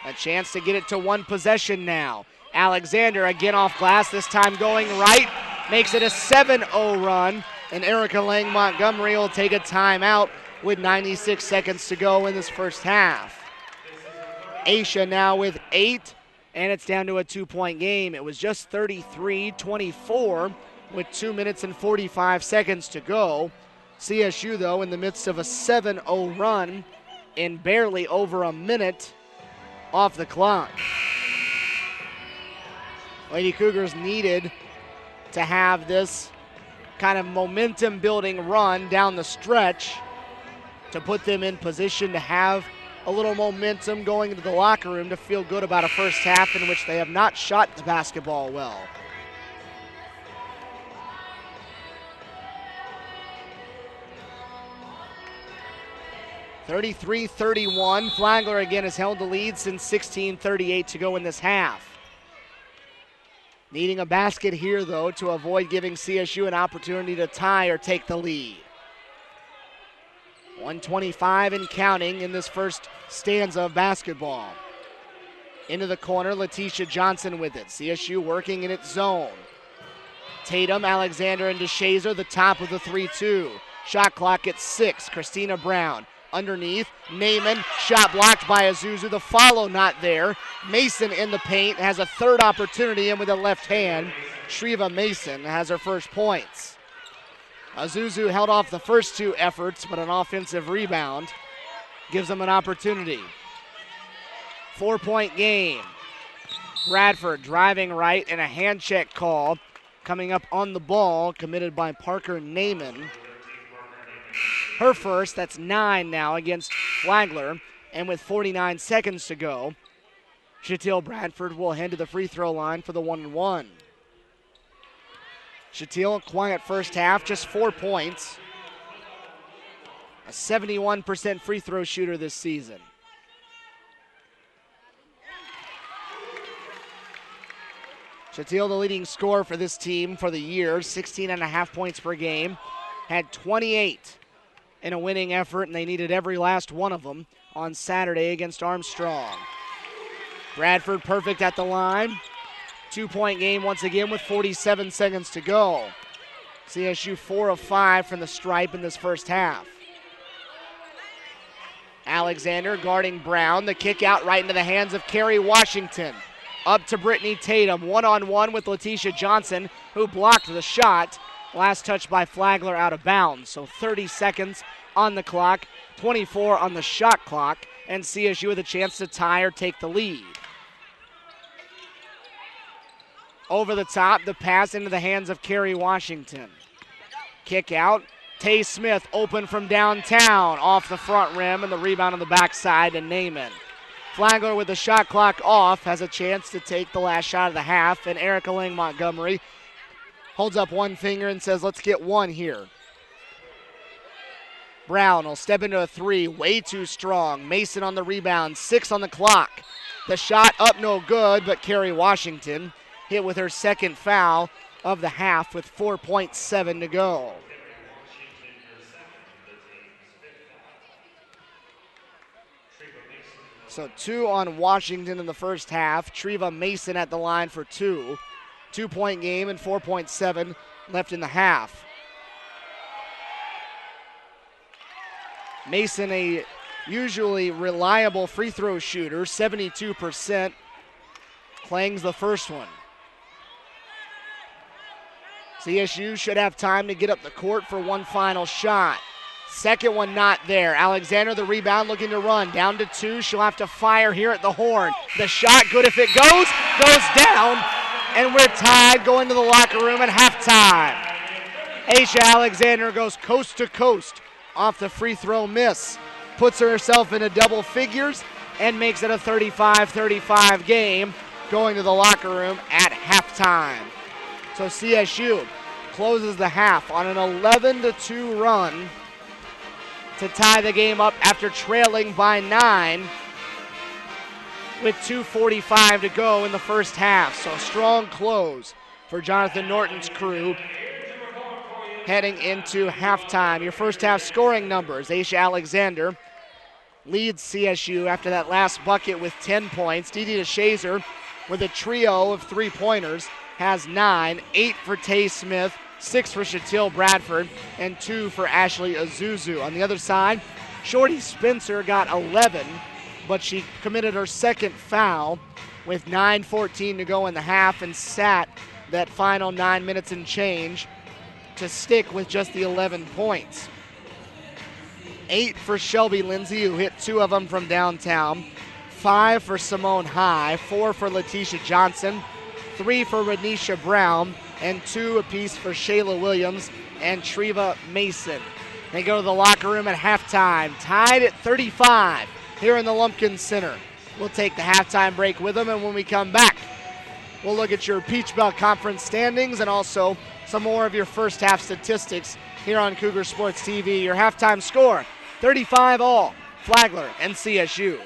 A chance to get it to 1 possession now. Alexander again off glass, this time going right. Makes it a 7-0 run, and Erica Lang Montgomery will take a timeout with 96 seconds to go in this first half. Aisha now with 8, and it's down to a 2-point game. It was just 33-24 with 2 minutes and 45 seconds to go. CSU, though, in the midst of a 7-0 run in barely over a minute off the clock. Lady Cougars needed to have this kind of momentum-building run down the stretch to put them in position to have a little momentum going into the locker room to feel good about a first half in which they have not shot the basketball well. (33-31). Flagler again has held the lead since 16:38 to go in this half. Needing a basket here, though, to avoid giving CSU an opportunity to tie or take the lead. 125 and counting in this first stanza of basketball. Into the corner, Letitia Johnson with it. CSU working in its zone. Tatum, Alexander, and DeShazer, the top of the 3-2. Shot clock at 6. Christina Brown underneath. Naaman, shot blocked by Azuzu. The follow not there. Mason in the paint has a third opportunity, and with a left hand, Shriva Mason has her first points. Azuzu held off the first 2 efforts, but an offensive rebound gives them an opportunity. 4-point game. Bradford driving right, and a hand check call coming up on the ball, committed by Parker Naaman. Her first, that's 9 now against Flagler, and with 49 seconds to go, Shatil Bradford will head to the free throw line for the 1-1. Shatil, quiet first half, just 4 points. A 71% free throw shooter this season. Shatil, the leading scorer for this team for the year, 16.5 points per game. Had 28 in a winning effort, and they needed every last one of them on Saturday against Armstrong. Bradford perfect at the line. 2-point game once again with 47 seconds to go. CSU 4 of 5 from the stripe in this first half. Alexander guarding Brown. The kick out right into the hands of Kerry Washington. Up to Brittany Tatum. 1-on-1 with Letitia Johnson, who blocked the shot. Last touch by Flagler out of bounds. So 30 seconds on the clock, 24 on the shot clock, and CSU with a chance to tie or take the lead. Over the top, the pass into the hands of Kerry Washington. Kick out. Tay Smith open from downtown off the front rim, and the rebound on the backside to Naaman. Flagler with the shot clock off has a chance to take the last shot of the half, and Erica Lang Montgomery holds up one finger and says, let's get one here. Brown will step into a three, way too strong. Mason on the rebound, 6 on the clock. The shot up no good, but Kerry Washington hit with her second foul of the half with 4.7 to go. So 2 on Washington in the first half. Treva Mason at the line for 2. 2-point game and 4.7 left in the half. Mason, a usually reliable free throw shooter, 72%, clangs the first one. CSU should have time to get up the court for one final shot. Second one not there. Alexander the rebound looking to run. Down to 2. She'll have to fire here at the horn. The shot good if it goes down, and we're tied going to the locker room at halftime. Aisha Alexander goes coast to coast off the free throw miss. Puts herself into double figures and makes it a 35-35 game going to the locker room at halftime. So CSU closes the half on an 11-2 run to tie the game up after trailing by 9 with 2:45 to go in the first half. So a strong close for Jonathan Norton's crew heading into halftime. Your first half scoring numbers. Aisha Alexander leads CSU after that last bucket with 10 points. Didi DeShazer with a trio of three-pointers has 9, 8 for Tay Smith, 6 for Shatil Bradford, and 2 for Ashley Azuzu. On the other side, Shorty Spencer got 11, but she committed her second foul with 9:14 to go in the half and sat that final 9 minutes and change to stick with just the 11 points. 8 for Shelby Lindsay, who hit 2 of them from downtown. 5 for Simone High, 4 for Letitia Johnson, 3 for Renisha Brown, and 2 apiece for Shayla Williams and Treva Mason. They go to the locker room at halftime, tied at 35 here in the Lumpkin Center. We'll take the halftime break with them, and when we come back, we'll look at your Peach Belt Conference standings and also some more of your first half statistics here on Cougar Sports TV. Your halftime score, 35-all, Flagler and CSU.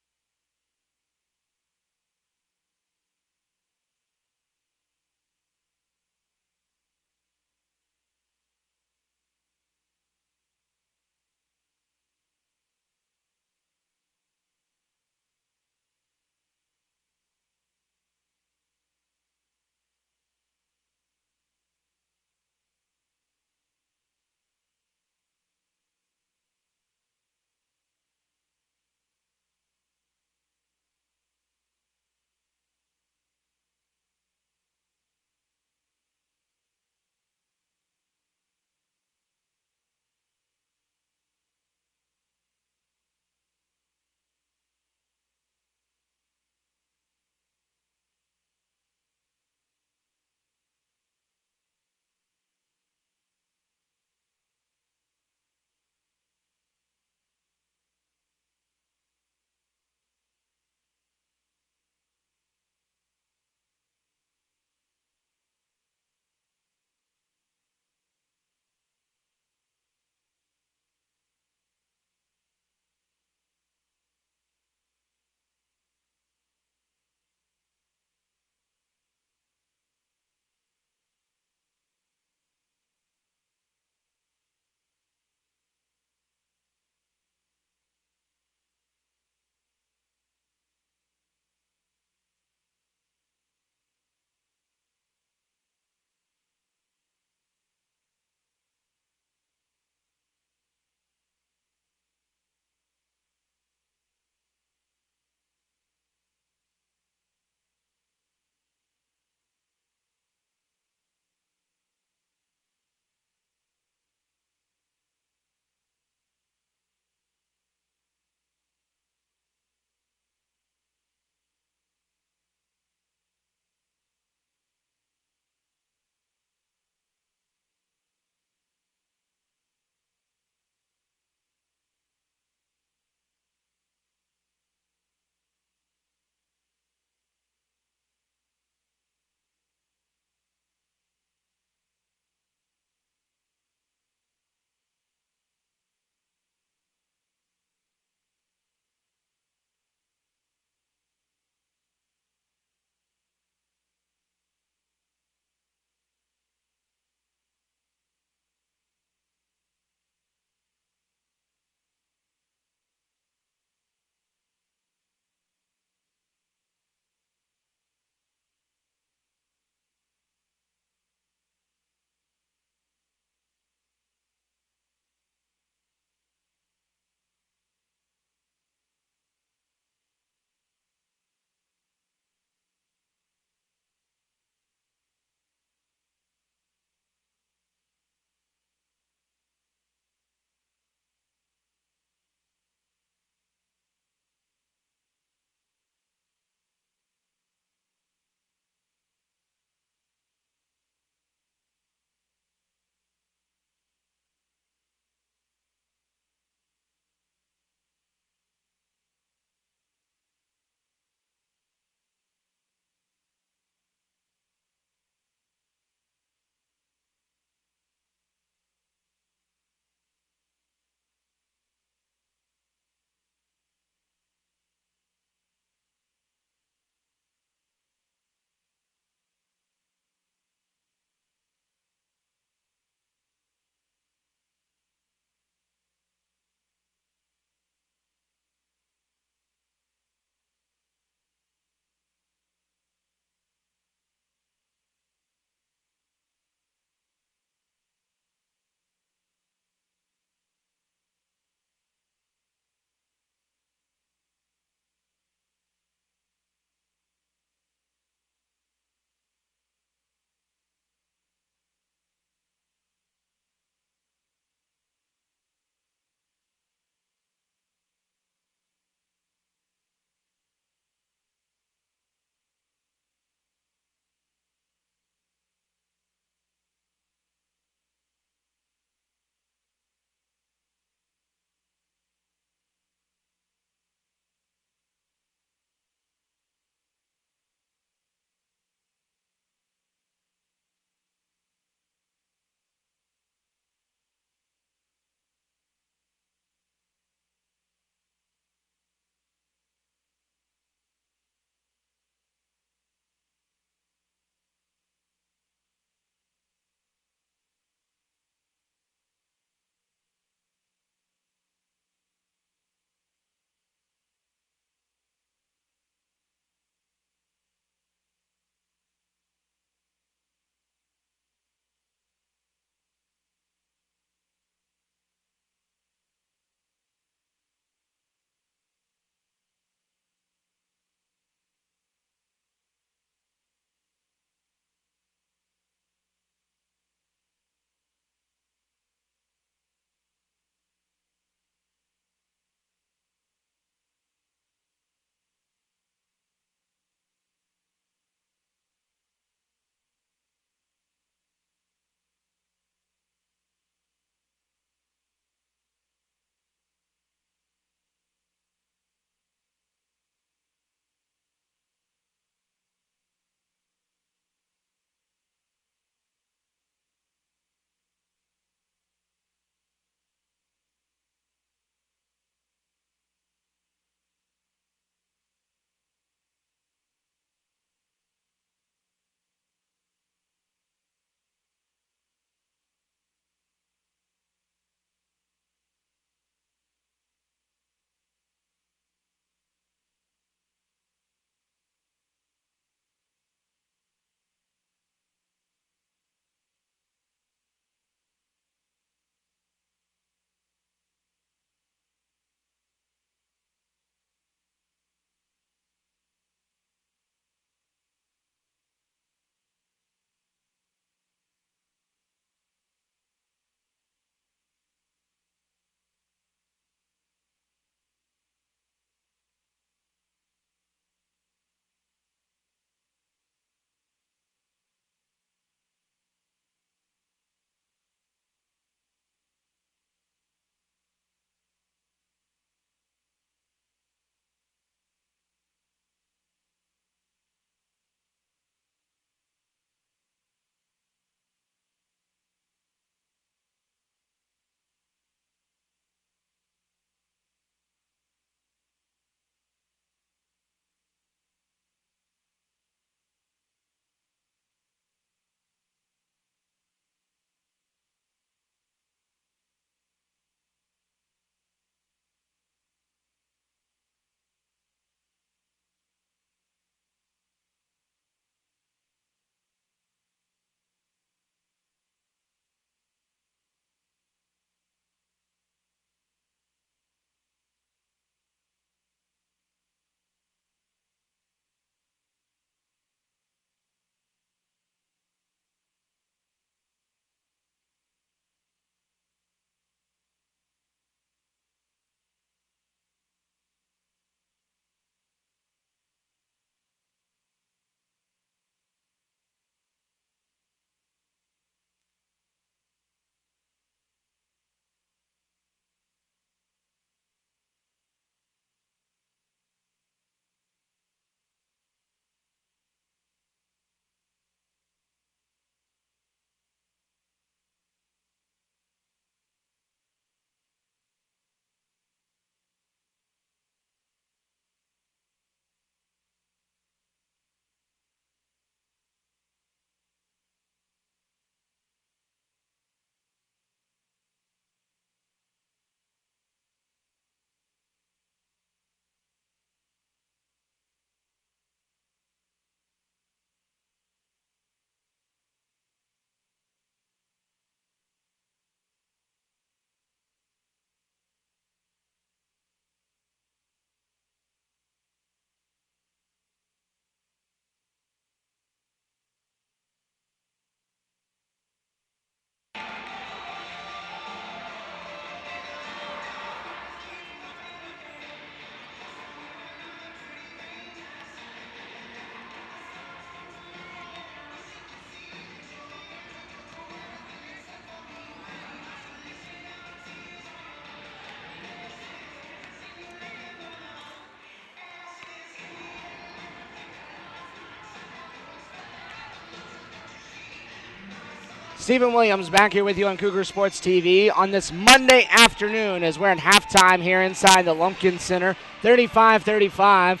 Stephen Williams back here with you on Cougar Sports TV on this Monday afternoon as we're at halftime here inside the Lumpkin Center. 35-35.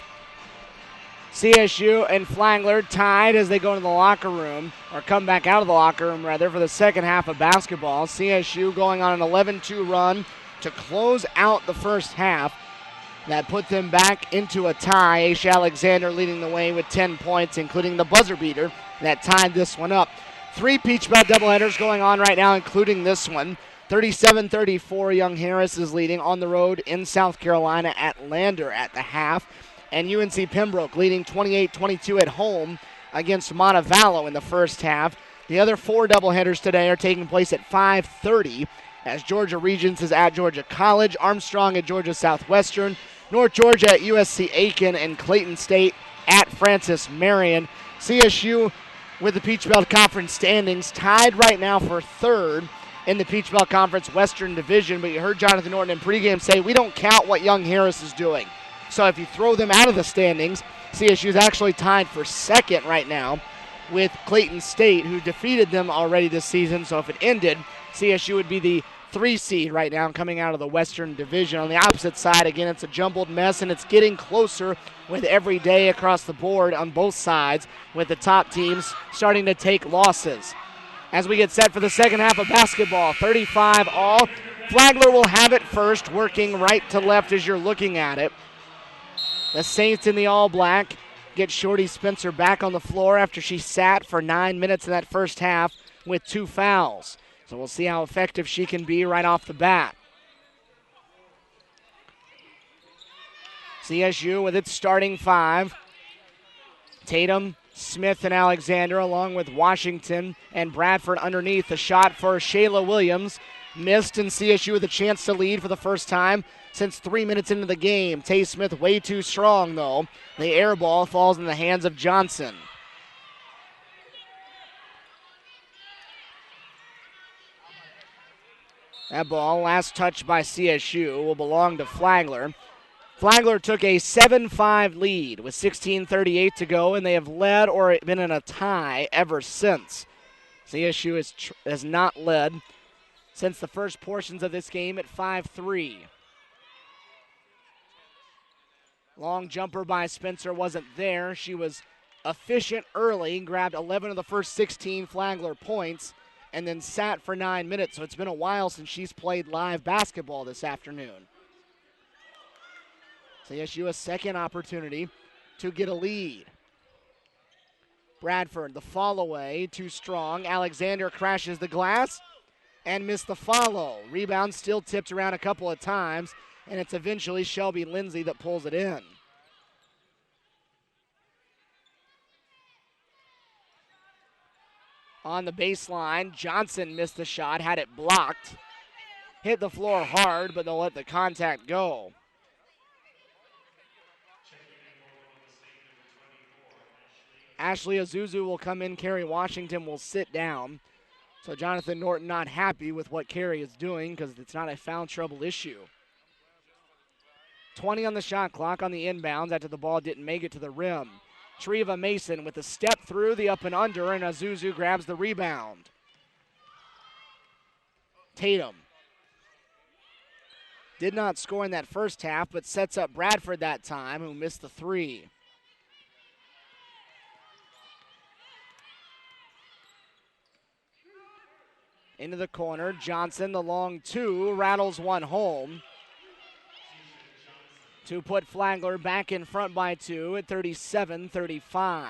CSU and Flagler tied as they go to the locker room, or come back out of the locker room rather, for the second half of basketball. CSU going on an 11-2 run to close out the first half. That put them back into a tie. Aisha Alexander leading the way with 10 points, including the buzzer beater that tied this one up. 3 Peach Belt doubleheaders going on right now, including this one. 37-34, Young Harris is leading on the road in South Carolina at Lander at the half. And UNC Pembroke leading 28-22 at home against Montevallo in the first half. The other 4 doubleheaders today are taking place at 5:30 as Georgia Regents is at Georgia College, Armstrong at Georgia Southwestern, North Georgia at USC Aiken, and Clayton State at Francis Marion. CSU with the Peach Belt Conference standings tied right now for third in the Peach Belt Conference Western Division, but you heard Jonathan Norton in pregame say we don't count what Young Harris is doing. So if you throw them out of the standings, CSU is actually tied for second right now with Clayton State, who defeated them already this season. So if it ended, CSU would be the 3 seed right now coming out of the Western Division. On the opposite side, again, it's a jumbled mess, and it's getting closer with every day across the board on both sides, with the top teams starting to take losses. As we get set for the second half of basketball, 35 all. Flagler will have it first, working right to left as you're looking at it. The Saints in the all-black get Shorty Spencer back on the floor after she sat for 9 minutes in that first half with 2 fouls. So we'll see how effective she can be right off the bat. CSU with its starting 5. Tatum, Smith, and Alexander, along with Washington and Bradford underneath. The shot for Shayla Williams missed, and CSU with a chance to lead for the first time since 3 minutes into the game. Tay Smith way too strong, though. The air ball falls in the hands of Johnson. That ball, last touch by CSU, will belong to Flagler. Flagler took a 7-5 lead with 16:38 to go, and they have led or been in a tie ever since. CSU has not led since the first portions of this game at 5-3. Long jumper by Spencer wasn't there. She was efficient early, grabbed 11 of the first 16 Flagler points, and then sat for 9 minutes. So it's been a while since she's played live basketball this afternoon. So CSU a second opportunity to get a lead. Bradford, the fall away, too strong. Alexander crashes the glass and missed the follow. Rebound still tipped around a couple of times, and it's eventually Shelby Lindsay that pulls it in. On the baseline, Johnson missed the shot, had it blocked. Hit the floor hard, but they'll let the contact go. Ashley Azuzu will come in. Carrie Washington will sit down. So Jonathan Norton not happy with what Carrie is doing because it's not a foul trouble issue. 20 on the shot clock on the inbounds after the ball didn't make it to the rim. Treva Mason with a step through the up and under, and Azuzu grabs the rebound. Tatum did not score in that first half, but sets up Bradford that time, who missed the 3. Into the corner, Johnson, the long 2, rattles one home to put Flagler back in front by 2 at 37-35.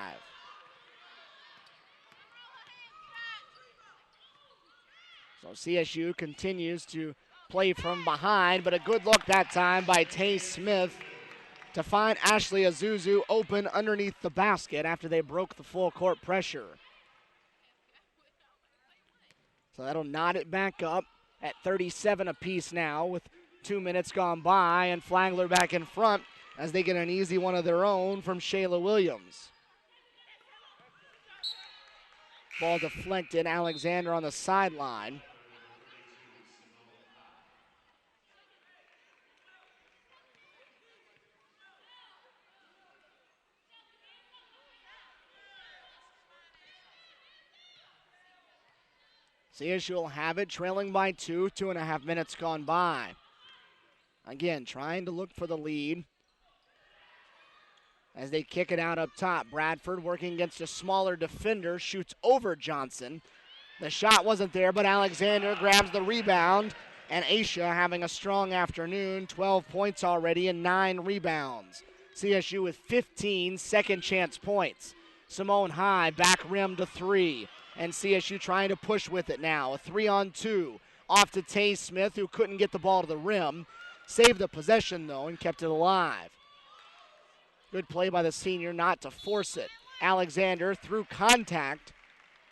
So CSU continues to play from behind, but a good look that time by Tay Smith to find Ashley Azuzu open underneath the basket after they broke the full court pressure. So that'll knot it back up at 37 apiece now with 2 minutes gone by, and Flagler back in front as they get an easy one of their own from Shayla Williams. Ball deflected, Alexander on the sideline. CSU will have it, trailing by 2, 2.5 minutes gone by. Again, trying to look for the lead as they kick it out up top. Bradford working against a smaller defender, shoots over Johnson. The shot wasn't there, but Alexander grabs the rebound, and Aisha having a strong afternoon, 12 points already and 9 rebounds. CSU with 15 second chance points. Simone High back rim to 3, and CSU trying to push with it now. A 3-on-2 off to Tay Smith, who couldn't get the ball to the rim. Saved the possession, though, and kept it alive. Good play by the senior not to force it. Alexander, through contact,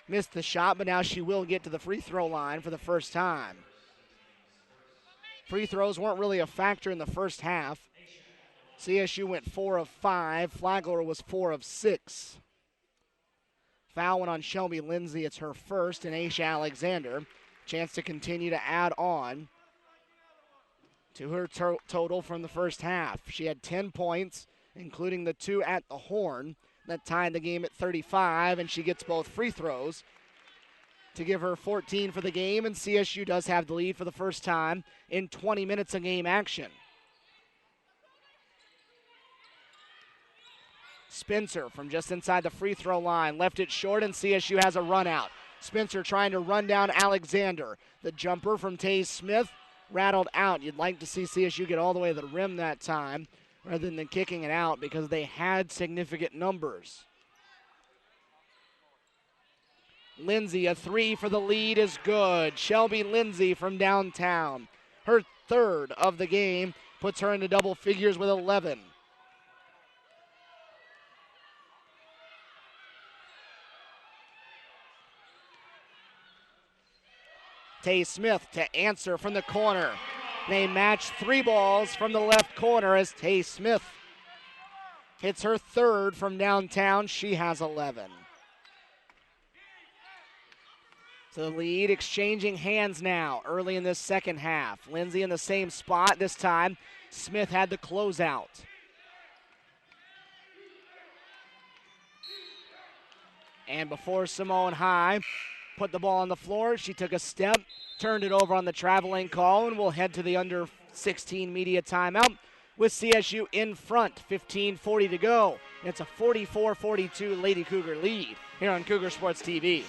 missed the shot, but now she will get to the free throw line for the first time. Free throws weren't really a factor in the first half. CSU went 4 of 5. Flagler was 4 of 6. Foul went on Shelby Lindsay. It's her first, and Aisha Alexander. Chance to continue to add on to her total from the first half. She had 10 points, including the 2 at the horn. That tied the game at 35, and she gets both free throws to give her 14 for the game, and CSU does have the lead for the first time in 20 minutes of game action. Spencer from just inside the free throw line left it short, and CSU has a run out. Spencer trying to run down Alexander. The jumper from Tay Smith rattled out. You'd like to see CSU get all the way to the rim that time rather than kicking it out because they had significant numbers. Lindsay, a 3 for the lead is good. Shelby Lindsay from downtown. Her third of the game puts her into double figures with 11. Tay Smith to answer from the corner. They match 3 balls from the left corner as Tay Smith hits her third from downtown. She has 11. So the lead exchanging hands now early in this second half. Lindsay in the same spot this time. Smith had the closeout. And before Simone High put the ball on the floor, she took a step, turned it over on the traveling call, and will head to the under 16 media timeout with CSU in front, 15:40 to go. It's a 44-42 Lady Cougar lead here on Cougar Sports TV.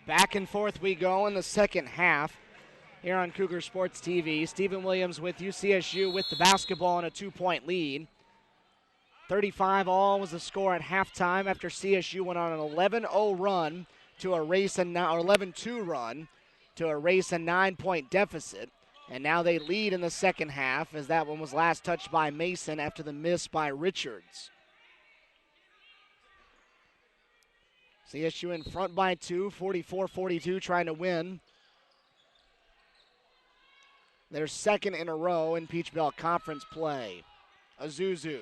Back and forth we go in the second half here on Cougar Sports TV. Stephen Williams with UCSU with the basketball and a 2-point lead. 35-all was the score at halftime after CSU went on an 11-0 run to erase or 11-2 run to erase a 9-point deficit. And now they lead in the second half as that one was last touched by Mason after the miss by Richards. CSU in front by 2, 44-42, trying to win their second in a row in Peach Belt Conference play. Azuzu,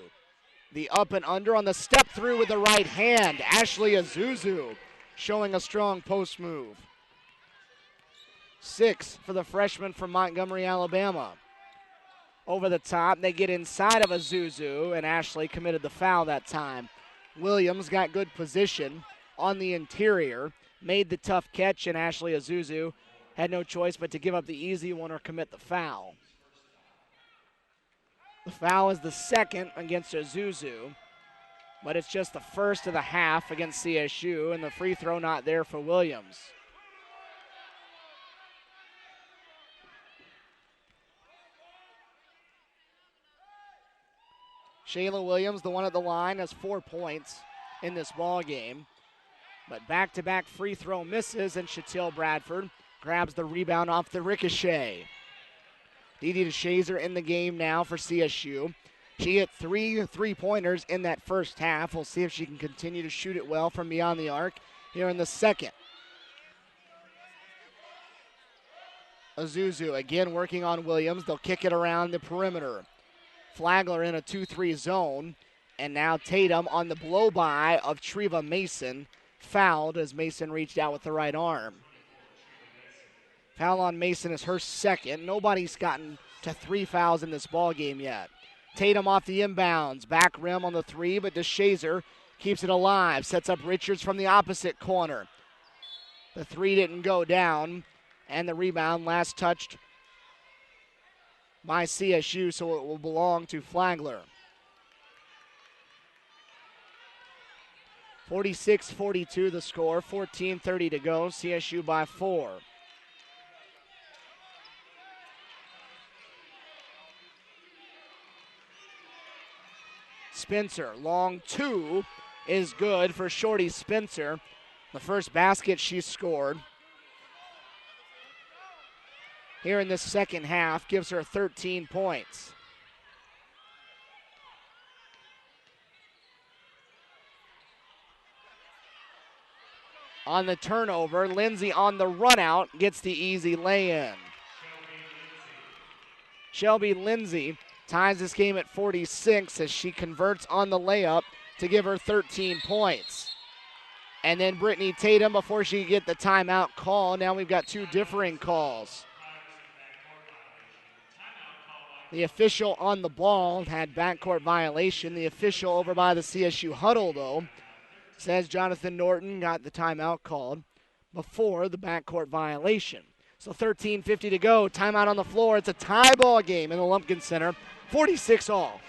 the up and under on the step through with the right hand. Ashley Azuzu showing a strong post move. 6 for the freshman from Montgomery, Alabama. Over the top, they get inside of Azuzu, and Ashley committed the foul that time. Williams got good position on the interior, made the tough catch, and Ashley Azuzu had no choice but to give up the easy one or commit the foul. The foul is the second against Azuzu, but it's just the first of the half against CSU, and the free throw not there for Williams. Shayla Williams, the one at the line, has 4 points in this ball game. But back-to-back free throw misses, and Shatil Bradford grabs the rebound off the ricochet. Didi DeShazer in the game now for CSU. She hit 3 3-pointers in that first half. We'll see if she can continue to shoot it well from beyond the arc here in the second. Azuzu again working on Williams. They'll kick it around the perimeter. Flagler in a 2-3 zone. And now Tatum on the blow-by of Treva Mason. Fouled as Mason reached out with the right arm. Foul on Mason is her second. Nobody's gotten to 3 fouls in this ball game yet. Tatum off the inbounds. Back rim on the 3, but DeShazer keeps it alive. Sets up Richards from the opposite corner. The 3 didn't go down. And the rebound last touched by CSU, so it will belong to Flagler. 46-42 the score, 14:30 to go, CSU by 4. Spencer, long 2 is good for Shorty Spencer. The first basket she scored here in the second half gives her 13 points. On the turnover, Lindsay on the run out gets the easy lay-in. Shelby Lindsay ties this game at 46 as she converts on the layup to give her 13 points. And then Brittany Tatum before she can get the timeout call. Now we've got 2 differing calls. The official on the ball had backcourt violation. The official over by the CSU huddle, though, says Jonathan Norton got the timeout called before the backcourt violation. So 13:50 to go. Timeout on the floor. It's a tie ball game in the Lumpkin Center. 46 all.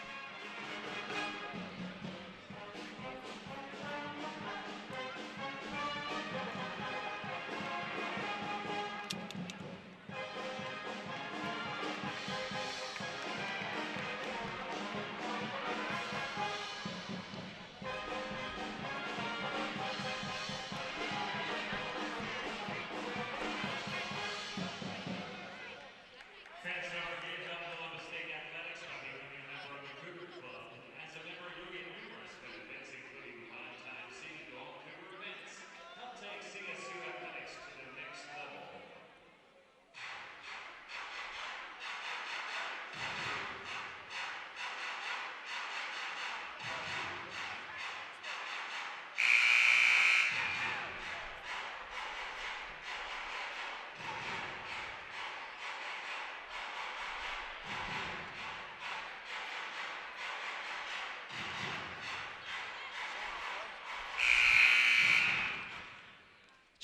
Fans don't forget to help Columbus State Athletics by becoming a member of the Cougar Club. As a member, you'll get numerous benefits, including five-time seating to all Cougar events. Help take CSU Athletics to the next level.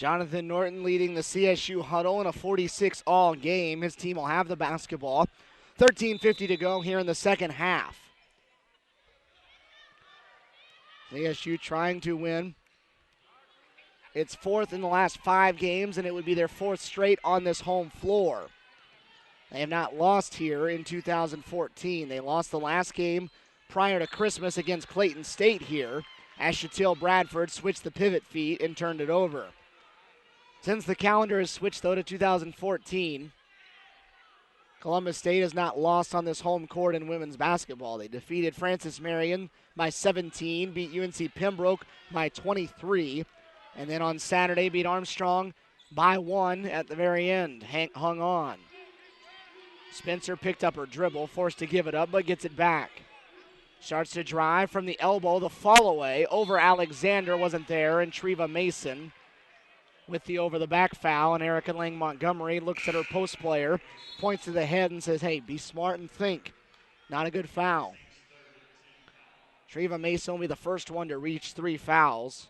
Jonathan Norton leading the CSU huddle in a 46 all game. His team will have the basketball. 13:50 to go here in the second half. CSU trying to win. It's 4th in the last 5 games, and it would be their 4th straight on this home floor. They have not lost here in 2014. They lost the last game prior to Christmas against Clayton State here, as Shatil Bradford switched the pivot feet and turned it over. Since the calendar has switched, though, to 2014, Columbus State has not lost on this home court in women's basketball. They defeated Francis Marion by 17, beat UNC Pembroke by 23, and then on Saturday beat Armstrong by 1 at the very end. Hung on. Spencer picked up her dribble, forced to give it up, but gets it back. Starts to drive from the elbow, the follow-away over Alexander wasn't there, and Treva Mason with the over-the-back foul, and Erica Lang Montgomery looks at her post player, points to the head and says, hey, be smart and think. Not a good foul. Treva Mason will be the first one to reach 3 fouls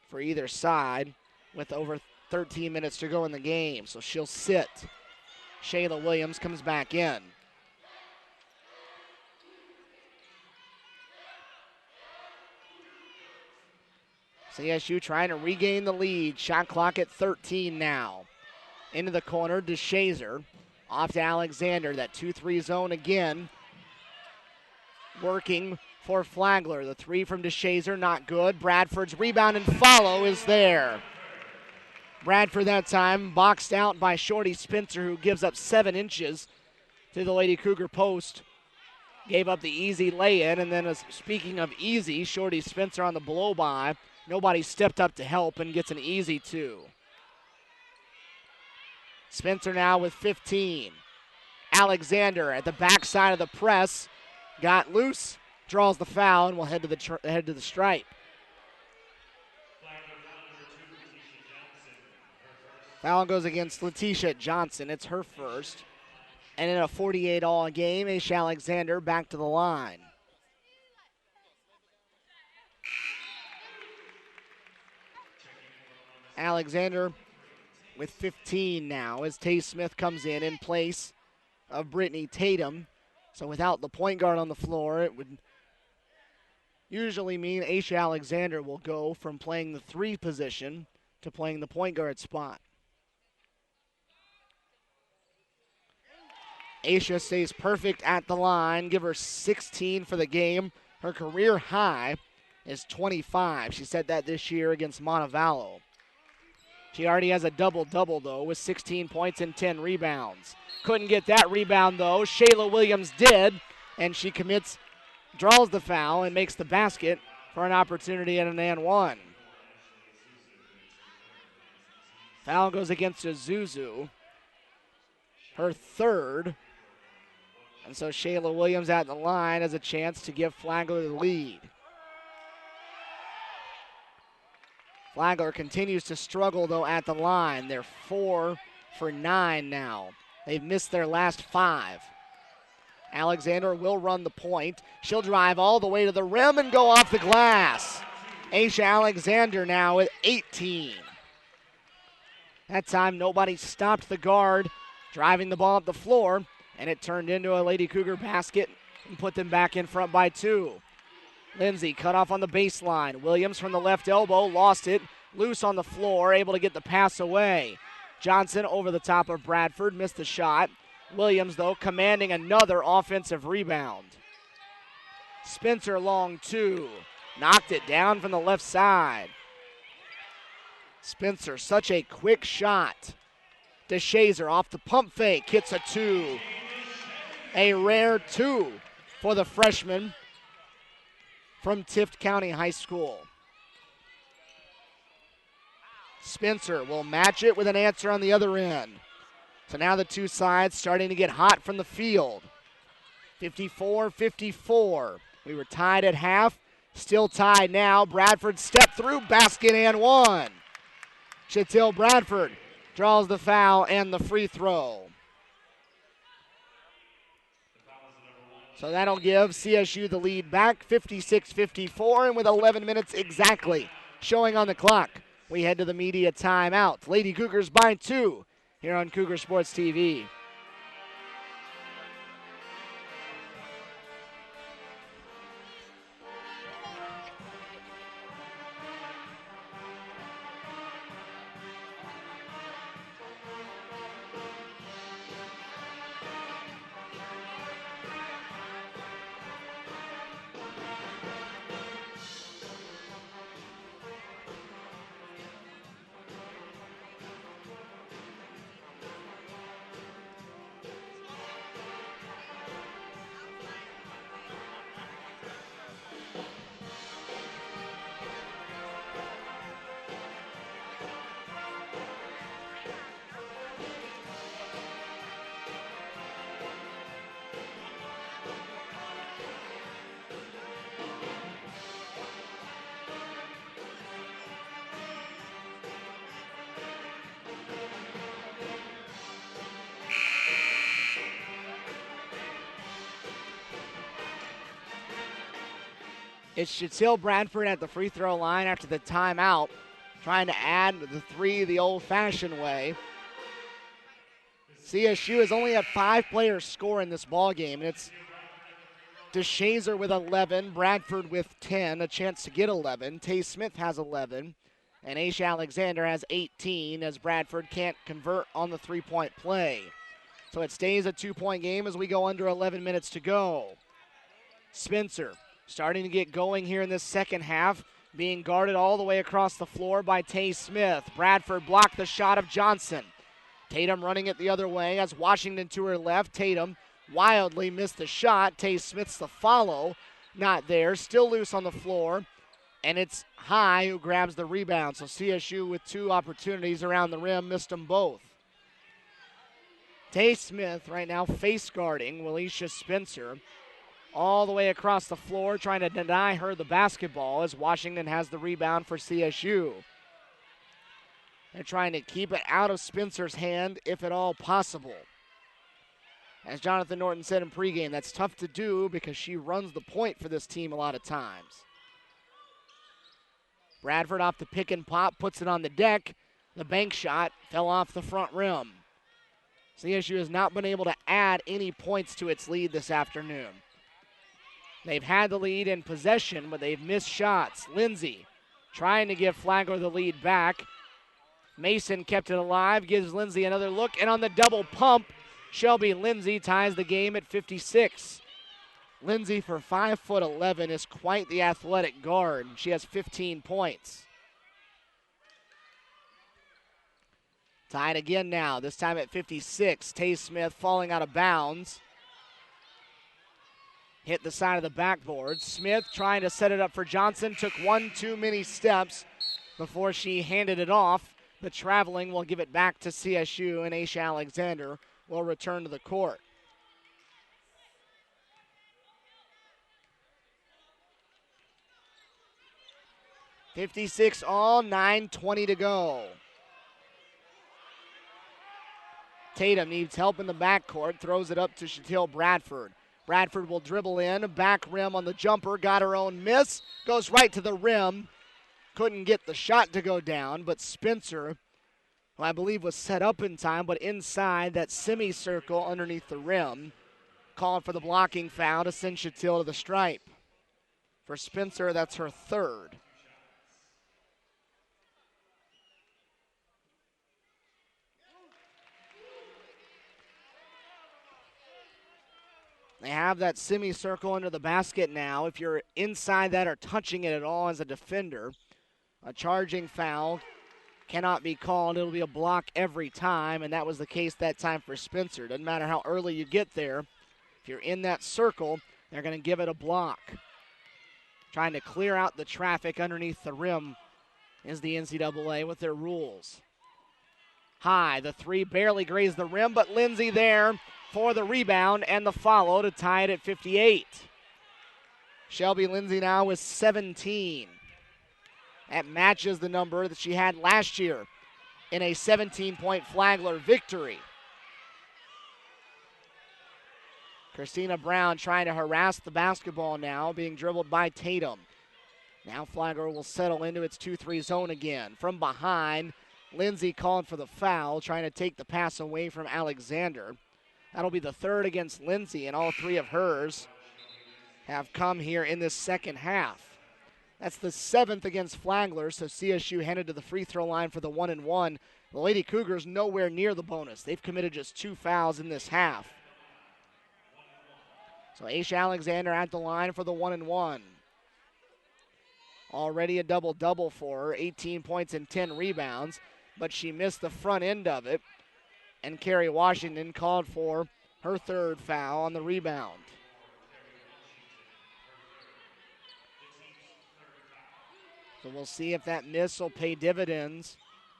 for either side with over 13 minutes to go in the game, so she'll sit. Shayla Williams comes back in. CSU trying to regain the lead. Shot clock at 13 now. Into the corner, DeShazer. Off to Alexander. That 2-3 zone again. Working for Flagler. The three from DeShazer, not good. Bradford's rebound and follow is there. Bradford that time boxed out by Shorty Spencer, who gives up 7 inches to the Lady Cougar post. Gave up the easy lay-in, and then speaking of easy, Shorty Spencer on the blow-by. Nobody stepped up to help and gets an easy 2. Spencer now with 15. Alexander at the backside of the press. Got loose, draws the foul, and will head to the stripe. Foul goes against Letitia Johnson. It's her first. And in a 48-all game, Aisha Alexander back to the line. Alexander with 15 now as Tay Smith comes in place of Brittany Tatum. So without the point guard on the floor, it would usually mean Aisha Alexander will go from playing the 3 position to playing the point guard spot. Aisha stays perfect at the line. Give her 16 for the game. Her career high is 25. She said that this year against Montevallo. She already has a double-double, though, with 16 points and 10 rebounds. Couldn't get that rebound, though. Shayla Williams did, and she draws the foul, and makes the basket for an opportunity at an and one. Foul goes against Azuzu. Her third. And so Shayla Williams at the line has a chance to give Flagler the lead. Flagler continues to struggle, though, at the line. They're 4 for 9 now. They've missed their last 5. Alexander will run the point. She'll drive all the way to the rim and go off the glass. Aisha Alexander now with 18. That time nobody stopped the guard driving the ball up the floor, and it turned into a Lady Cougar basket and put them back in front by 2. Lindsay cut off on the baseline. Williams from the left elbow, lost it. Loose on the floor, able to get the pass away. Johnson over the top of Bradford, missed the shot. Williams, though, commanding another offensive rebound. Spencer long 2. Knocked it down from the left side. Spencer, such a quick shot. DeShazer off the pump fake, hits a 2. A rare 2 for the freshman from Tift County High School. Spencer will match it with an answer on the other end. So now the two sides starting to get hot from the field. 54-54. We were tied at half, still tied now. Bradford step through, basket and one. Chantel Bradford draws the foul and the free throw. So that'll give CSU the lead back, 56-54, and with 11 minutes exactly showing on the clock, we head to the media timeout. Lady Cougars by 2 here on Cougar Sports TV. It's Chantel Bradford at the free throw line after the timeout, trying to add the three the old-fashioned way. CSU has only had 5 players score in this ball game, and it's DeShazer with 11, Bradford with 10, a chance to get 11. Tay Smith has 11, and Aisha Alexander has 18 as Bradford can't convert on the three-point play. So it stays a 2-point game as we go under 11 minutes to go. Spencer starting to get going here in this second half, being guarded all the way across the floor by Tay Smith. Bradford blocked the shot of Johnson. Tatum running it the other way as Washington to her left. Tatum wildly missed the shot. Tay Smith's the follow. Not there. Still loose on the floor. And it's High who grabs the rebound. So CSU with 2 opportunities around the rim, missed them both. Tay Smith right now face guarding Walisha Spencer all the way across the floor, trying to deny her the basketball as Washington has the rebound for CSU. They're trying to keep it out of Spencer's hand if at all possible. As Jonathan Norton said in pregame, that's tough to do because she runs the point for this team a lot of times. Bradford off the pick and pop, puts it on the deck. The bank shot fell off the front rim. CSU has not been able to add any points to its lead this afternoon. They've had the lead in possession, but they've missed shots. Lindsay trying to give Flagler the lead back. Mason kept it alive, gives Lindsay another look, and on the double pump, Shelby Lindsay ties the game at 56. Lindsay, for 5'11", is quite the athletic guard. She has 15 points. Tied again now, this time at 56. Tay Smith falling out of bounds. Hit the side of the backboard. Smith trying to set it up for Johnson. Took one too many steps before she handed it off. The traveling will give it back to CSU, and Aisha Alexander will return to the court. .56 all, 9:20 to go. Tatum needs help in the backcourt, throws it up to Shatil Bradford. Bradford will dribble in, back rim on the jumper, got her own miss, goes right to the rim. Couldn't get the shot to go down, but Spencer, who I believe was set up in time, but inside that semicircle underneath the rim, called for the blocking foul to send Shatil to the stripe. For Spencer, that's her third. They have that semicircle under the basket now. If you're inside that or touching it at all as a defender, a charging foul cannot be called. It'll be a block every time, and that was the case that time for Spencer. Doesn't matter how early you get there. If you're in that circle, they're going to give it a block. Trying to clear out the traffic underneath the rim is the NCAA with their rules. High, the three barely grazed the rim, but Lindsay there for the rebound and the follow to tie it at 58. Shelby Lindsay now with 17. That matches the number that she had last year in a 17-point Flagler victory. Christina Brown trying to harass the basketball now, being dribbled by Tatum. Now Flagler will settle into its 2-3 zone again. From behind, Lindsay calling for the foul, trying to take the pass away from Alexander. That'll be the third against Lindsay, and all three of hers have come here in this second half. That's the seventh against Flagler, so CSU headed to the free throw line for the 1-and-1. The Lady Cougars nowhere near the bonus. They've committed just 2 fouls in this half. So Aisha Alexander at the line for the 1-and-1. Already a double-double for her, 18 points and 10 rebounds, but she missed the front end of it, and Kerry Washington called for her third foul on the rebound. So we'll see if that miss will pay dividends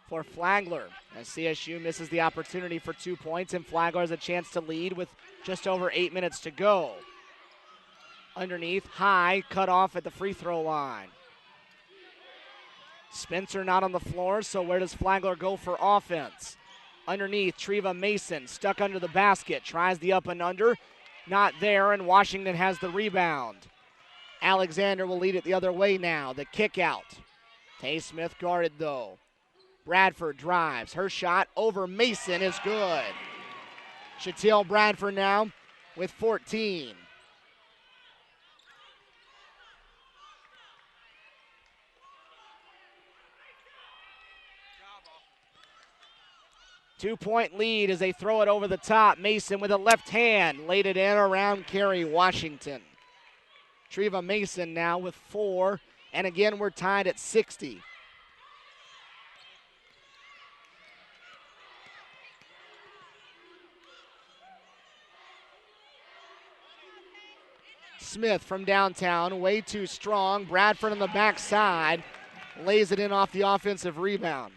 for Flagler, as CSU misses the opportunity for 2 points, and Flagler has a chance to lead with just over 8 minutes to go. Underneath, High, cut off at the free throw line. Spencer not on the floor, so where does Flagler go for offense? Underneath, Treva Mason stuck under the basket, tries the up and under, not there, and Washington has the rebound. Alexander will lead it the other way now, the kick out. Tay Smith guarded though. Bradford drives, her shot over Mason is good. Shatil Bradford now with 14. 2-point lead as they throw it over the top. Mason with a left hand. Laid it in around Kerry Washington. Treva Mason now with 4. And again, we're tied at 60. Smith from downtown, way too strong. Bradford on the backside, lays it in off the offensive rebound.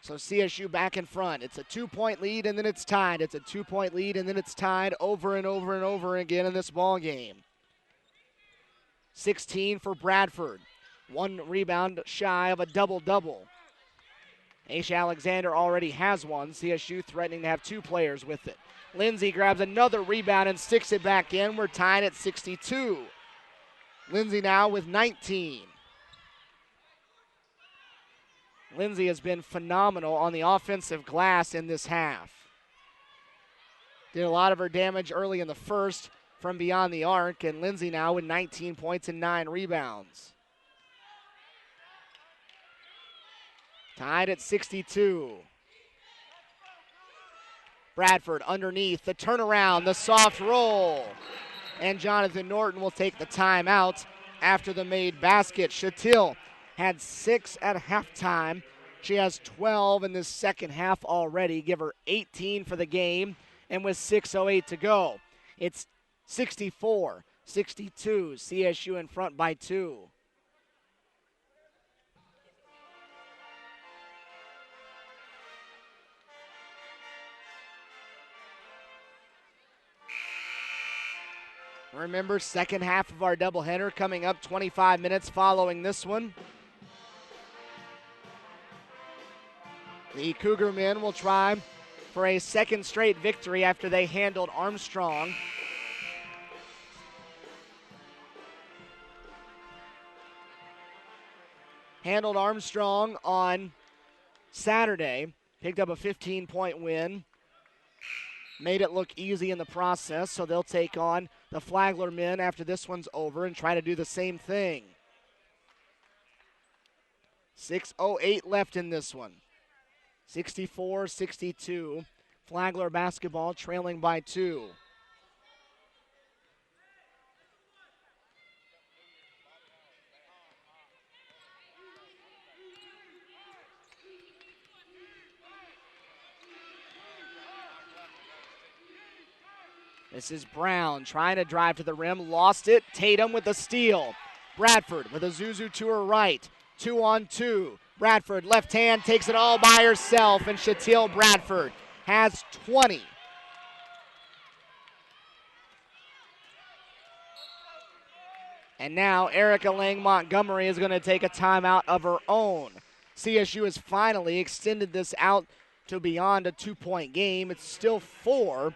So CSU back in front. It's a 2-point lead and then it's tied. It's a 2-point lead and then it's tied over and over and over again in this ball game. 16 for Bradford. 1 rebound shy of a double-double. Aisha Alexander already has one. CSU threatening to have 2 players with it. Lindsay grabs another rebound and sticks it back in. We're tied at 62. Lindsay now with 19. Lindsay has been phenomenal on the offensive glass in this half. Did a lot of her damage early in the first from beyond the arc, and Lindsay now with 19 points and 9 rebounds. Tied at 62. Bradford underneath, the turnaround, the soft roll. And Jonathan Norton will take the timeout after the made basket. Shatil had 6 at halftime. She has 12 in this second half already. Give her 18 for the game, and with 6:08 to go, it's 64-62. CSU in front by 2. Remember, second half of our doubleheader coming up 25 minutes following this one. The Cougar men will try for a second straight victory after they handled Armstrong. Handled Armstrong on Saturday, picked up a 15-point win. Made it look easy in the process, so they'll take on the Flagler men after this one's over and try to do the same thing. 6:08 left in this one. 64-62. Flagler basketball trailing by 2. This is Brown trying to drive to the rim, lost it. Tatum with the steal. Bradford with a Zuzu to her right. 2-on-2. Bradford, left hand, takes it all by herself, and Shatil Bradford has 20. And now Erica Lang Montgomery is going to take a timeout of her own. CSU has finally extended this out to beyond a 2-point game. It's still 4.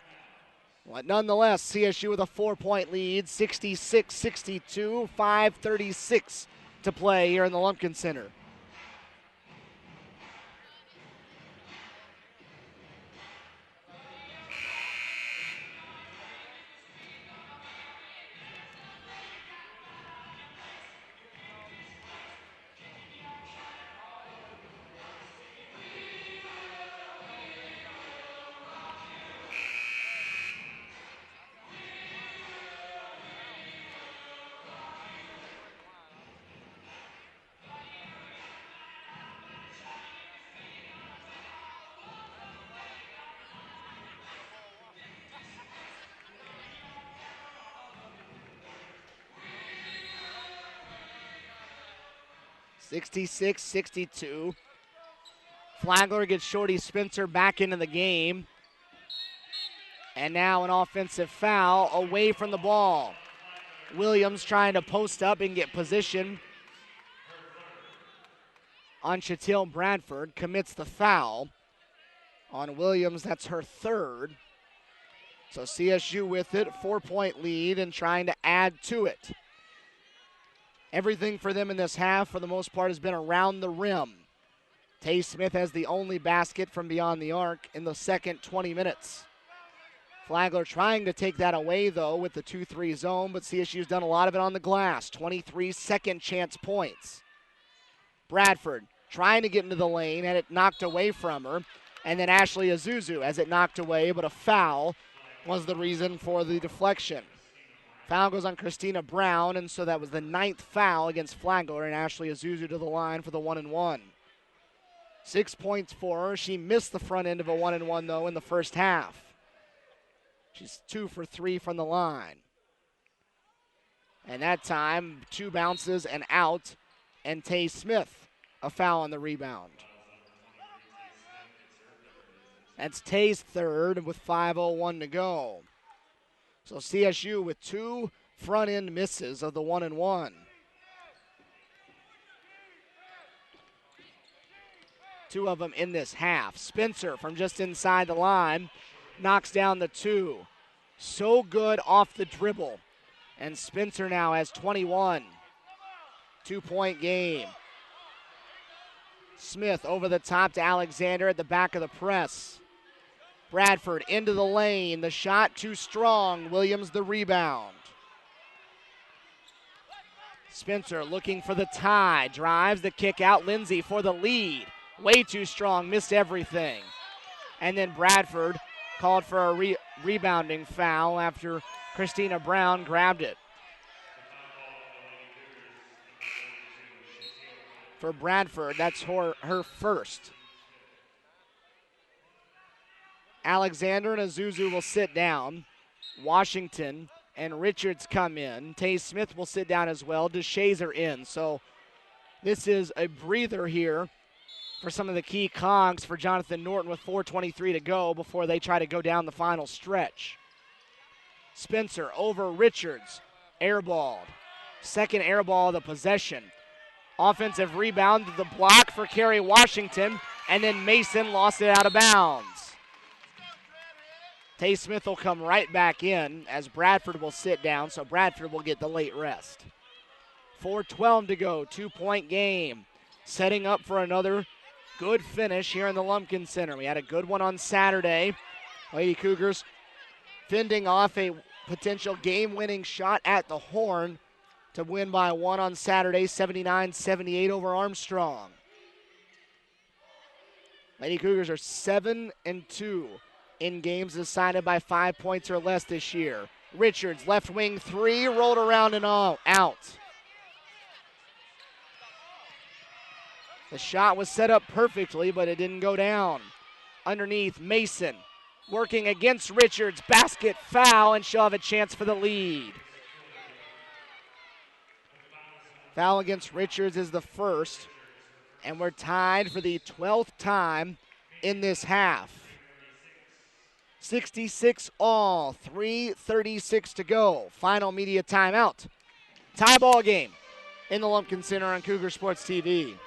But nonetheless, CSU with a 4-point lead, 66-62, 5:36 to play here in the Lumpkin Center. (66-62). Flagler gets Shorty Spencer back into the game. And now an offensive foul away from the ball. Williams trying to post up and get position on Shatil Bradford. Commits the foul on Williams. That's her 3rd. So CSU with it, 4-point lead and trying to add to it. Everything for them in this half, for the most part, has been around the rim. Tay Smith has the only basket from beyond the arc in the second 20 minutes. Flagler trying to take that away, though, with the 2-3 zone, but CSU's done a lot of it on the glass. 23 second chance points. Bradford trying to get into the lane, had it knocked away from her. And then Ashley Azuzu as it knocked away, but a foul was the reason for the deflection. Foul goes on Christina Brown, and so that was the 9th foul against Flagler, and Ashley Azuzu to the line for the 1-and-1. 6 points for her. She missed the front end of a 1-and-1, though, in the first half. She's 2 for 3 from the line. And that time, 2 bounces and out, and Tay Smith, a foul on the rebound. That's Tay's third with 5:01 to go. So CSU with 2 front-end misses of the 1-and-1. 2 of them in this half. Spencer from just inside the line knocks down the 2. So good off the dribble. And Spencer now has 21. 2-point game. Smith over the top to Alexander at the back of the press. Bradford into the lane. The shot too strong. Williams the rebound. Spencer looking for the tie. Drives the kick out. Lindsay for the lead. Way too strong. Missed everything. And then Bradford called for a rebounding foul after Christina Brown grabbed it. For Bradford, that's her first. Alexander and Azuzu will sit down. Washington and Richards come in. Tay Smith will sit down as well. Deshays are in. So this is a breather here for some of the key cogs for Jonathan Norton with 4:23 to go before they try to go down the final stretch. Spencer over Richards. Airballed. Second airball of the possession. Offensive rebound to the block for Kerry Washington, and then Mason lost it out of bounds. Tay Smith will come right back in as Bradford will sit down, so Bradford will get the late rest. 4:12 to go, 2-point game. Setting up for another good finish here in the Lumpkin Center. We had a good one on Saturday. Lady Cougars fending off a potential game-winning shot at the horn to win by 1 on Saturday, 79-78 over Armstrong. Lady Cougars are 7-2 in games decided by 5 points or less this year. Richards, left wing 3, rolled around and out. The shot was set up perfectly, but it didn't go down. Underneath, Mason working against Richards. Basket, foul, and she'll have a chance for the lead. Foul against Richards is the first, and we're tied for the 12th time in this half. 66 all, 3:36 to go. Final media timeout. Tie ball game in the Lumpkin Center on Cougar Sports TV.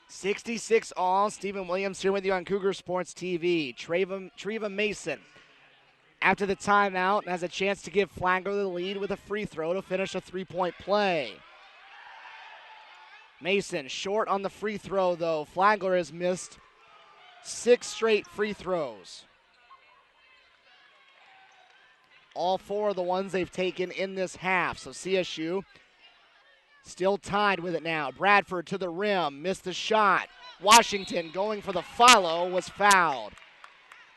$66 all. Stephen Williams here with you on Cougar Sports TV. Treva Mason, after the timeout, has a chance to give Flagler the lead with a free throw to finish a 3-point play. Mason short on the free throw, though. Flagler has missed 6 straight free throws. All 4 of the ones they've taken in this half. So CSU still tied with it now. Bradford to the rim, missed the shot. Washington going for the follow, was fouled.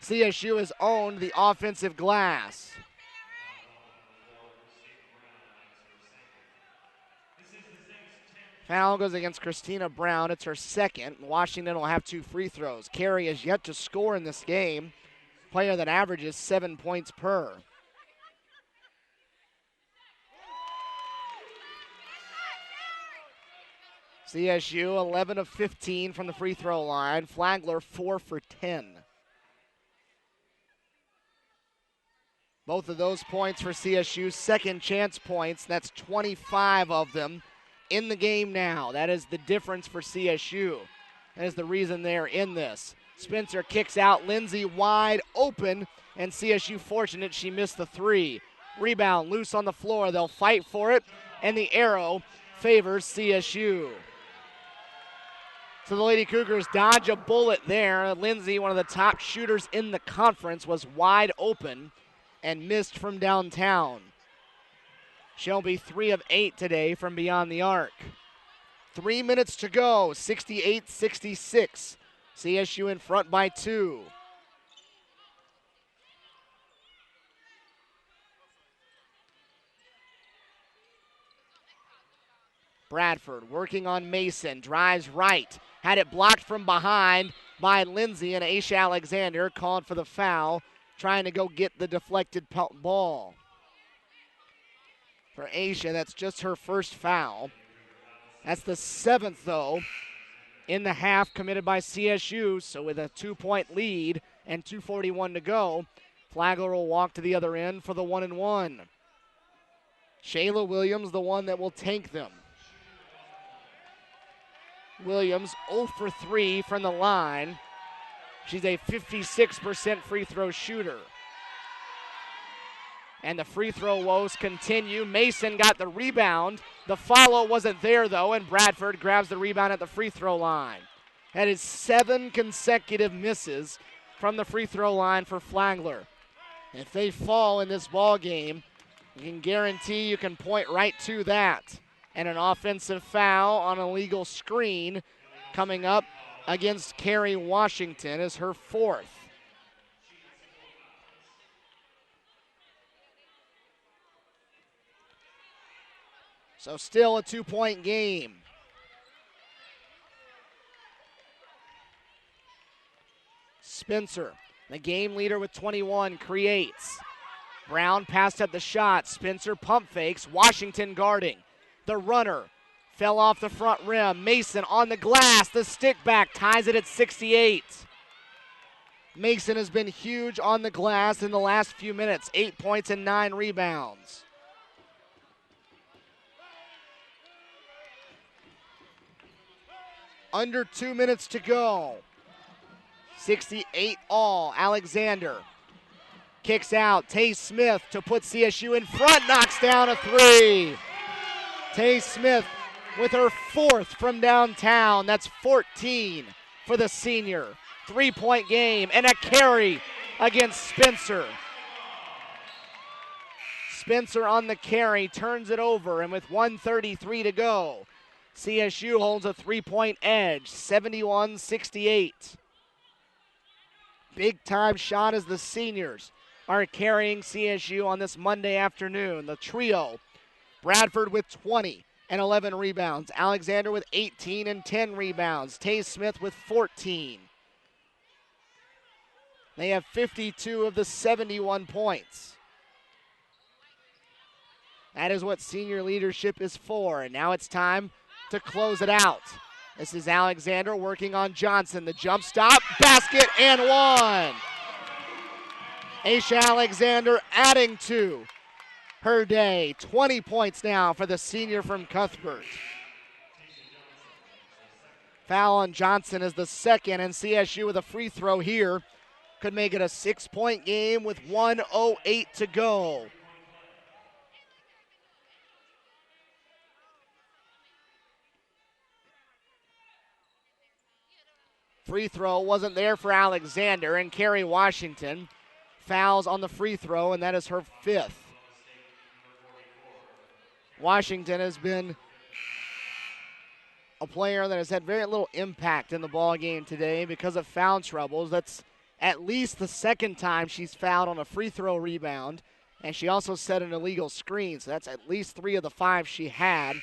CSU has owned the offensive glass. Foul goes against Christina Brown. It's her second. Washington will have 2 free throws. Carey has yet to score in this game. Player that averages 7 points per. CSU 11 of 15 from the free throw line. Flagler 4 for 10. Both of those points for CSU, second chance points. That's 25 of them in the game now. That is the difference for CSU. That is the reason they're in this. Spencer kicks out. Lindsay wide open, and CSU fortunate she missed the 3. Rebound loose on the floor. They'll fight for it, and the arrow favors CSU. So the Lady Cougars dodge a bullet there. Lindsay, one of the top shooters in the conference, was wide open and missed from downtown. She'll be 3 of 8 today from beyond the arc. 3 minutes to go, 68-66. CSU in front by 2. Bradford working on Mason, drives right. Had it blocked from behind by Lindsay, and Aisha Alexander called for the foul, trying to go get the deflected ball. For Aisha, that's just her first foul. That's the 7th, though, in the half committed by CSU. So with a 2-point lead and 2:41 to go, Flagler will walk to the other end for the 1-and-1. Shayla Williams, the one that will take them. Williams 0 for 3 from the line. She's a 56% free throw shooter. And the free throw woes continue. Mason got the rebound. The follow wasn't there, though, and Bradford grabs the rebound at the free throw line. That is 7 consecutive misses from the free throw line for Flagler. If they fall in this ball game, you can guarantee you can point right to that. And an offensive foul on a legal screen coming up against Carey Washington is her 4th. So still a 2-point game. Spencer, the game leader with 21, creates. Brown passed up the shot. Spencer pump fakes. Washington guarding. The runner fell off the front rim. Mason on the glass. The stick back ties it at 68. Mason has been huge on the glass in the last few minutes. 8 points and 9 rebounds. Under 2 minutes to go. 68 all. Alexander kicks out. Tay Smith to put CSU in front. Knocks down a 3. Tay Smith with her 4th from downtown. That's 14 for the senior. 3-point game and a carry against Spencer. Spencer on the carry, turns it over, and with 1:33 to go, CSU holds a 3-point edge, 71-68. Big time shot as the seniors are carrying CSU on this Monday afternoon. The trio, Bradford with 20 and 11 rebounds. Alexander with 18 and 10 rebounds. Tay Smith with 14. They have 52 of the 71 points. That is what senior leadership is for. And now it's time to close it out. This is Alexander working on Johnson. The jump stop, basket, and 1. Aisha Alexander adding to her day. 20 points now for the senior from Cuthbert. Foul on Johnson is the 2nd, and CSU with a free throw here could make it a 6-point game with 1:08 to go. Free throw wasn't there for Alexander, and Carey Washington fouls on the free throw, and that is her 5th. Washington has been a player that has had very little impact in the ball game today because of foul troubles. That's at least the second time she's fouled on a free throw rebound, and she also set an illegal screen, so that's at least 3 of the 5 she had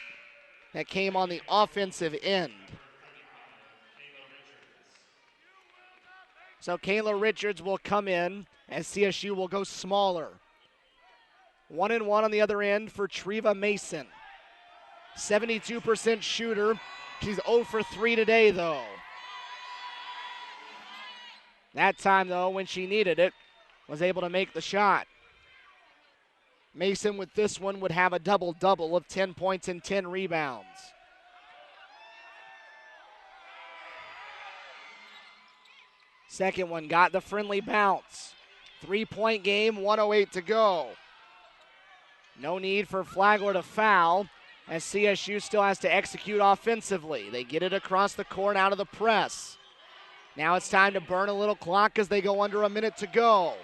that came on the offensive end. So Kayla Richards will come in as CSU will go smaller. 1-1 on the other end for Treva Mason. 72% shooter. She's 0 for 3 today, though. That time, though, when she needed it, was able to make the shot. Mason with this one would have a double-double of 10 points and 10 rebounds. Second one got the friendly bounce. 3-point game, 1:08 to go. No need for Flagler to foul, as CSU still has to execute offensively. They get it across the court out of the press. Now it's time to burn a little clock as they go under a minute to go.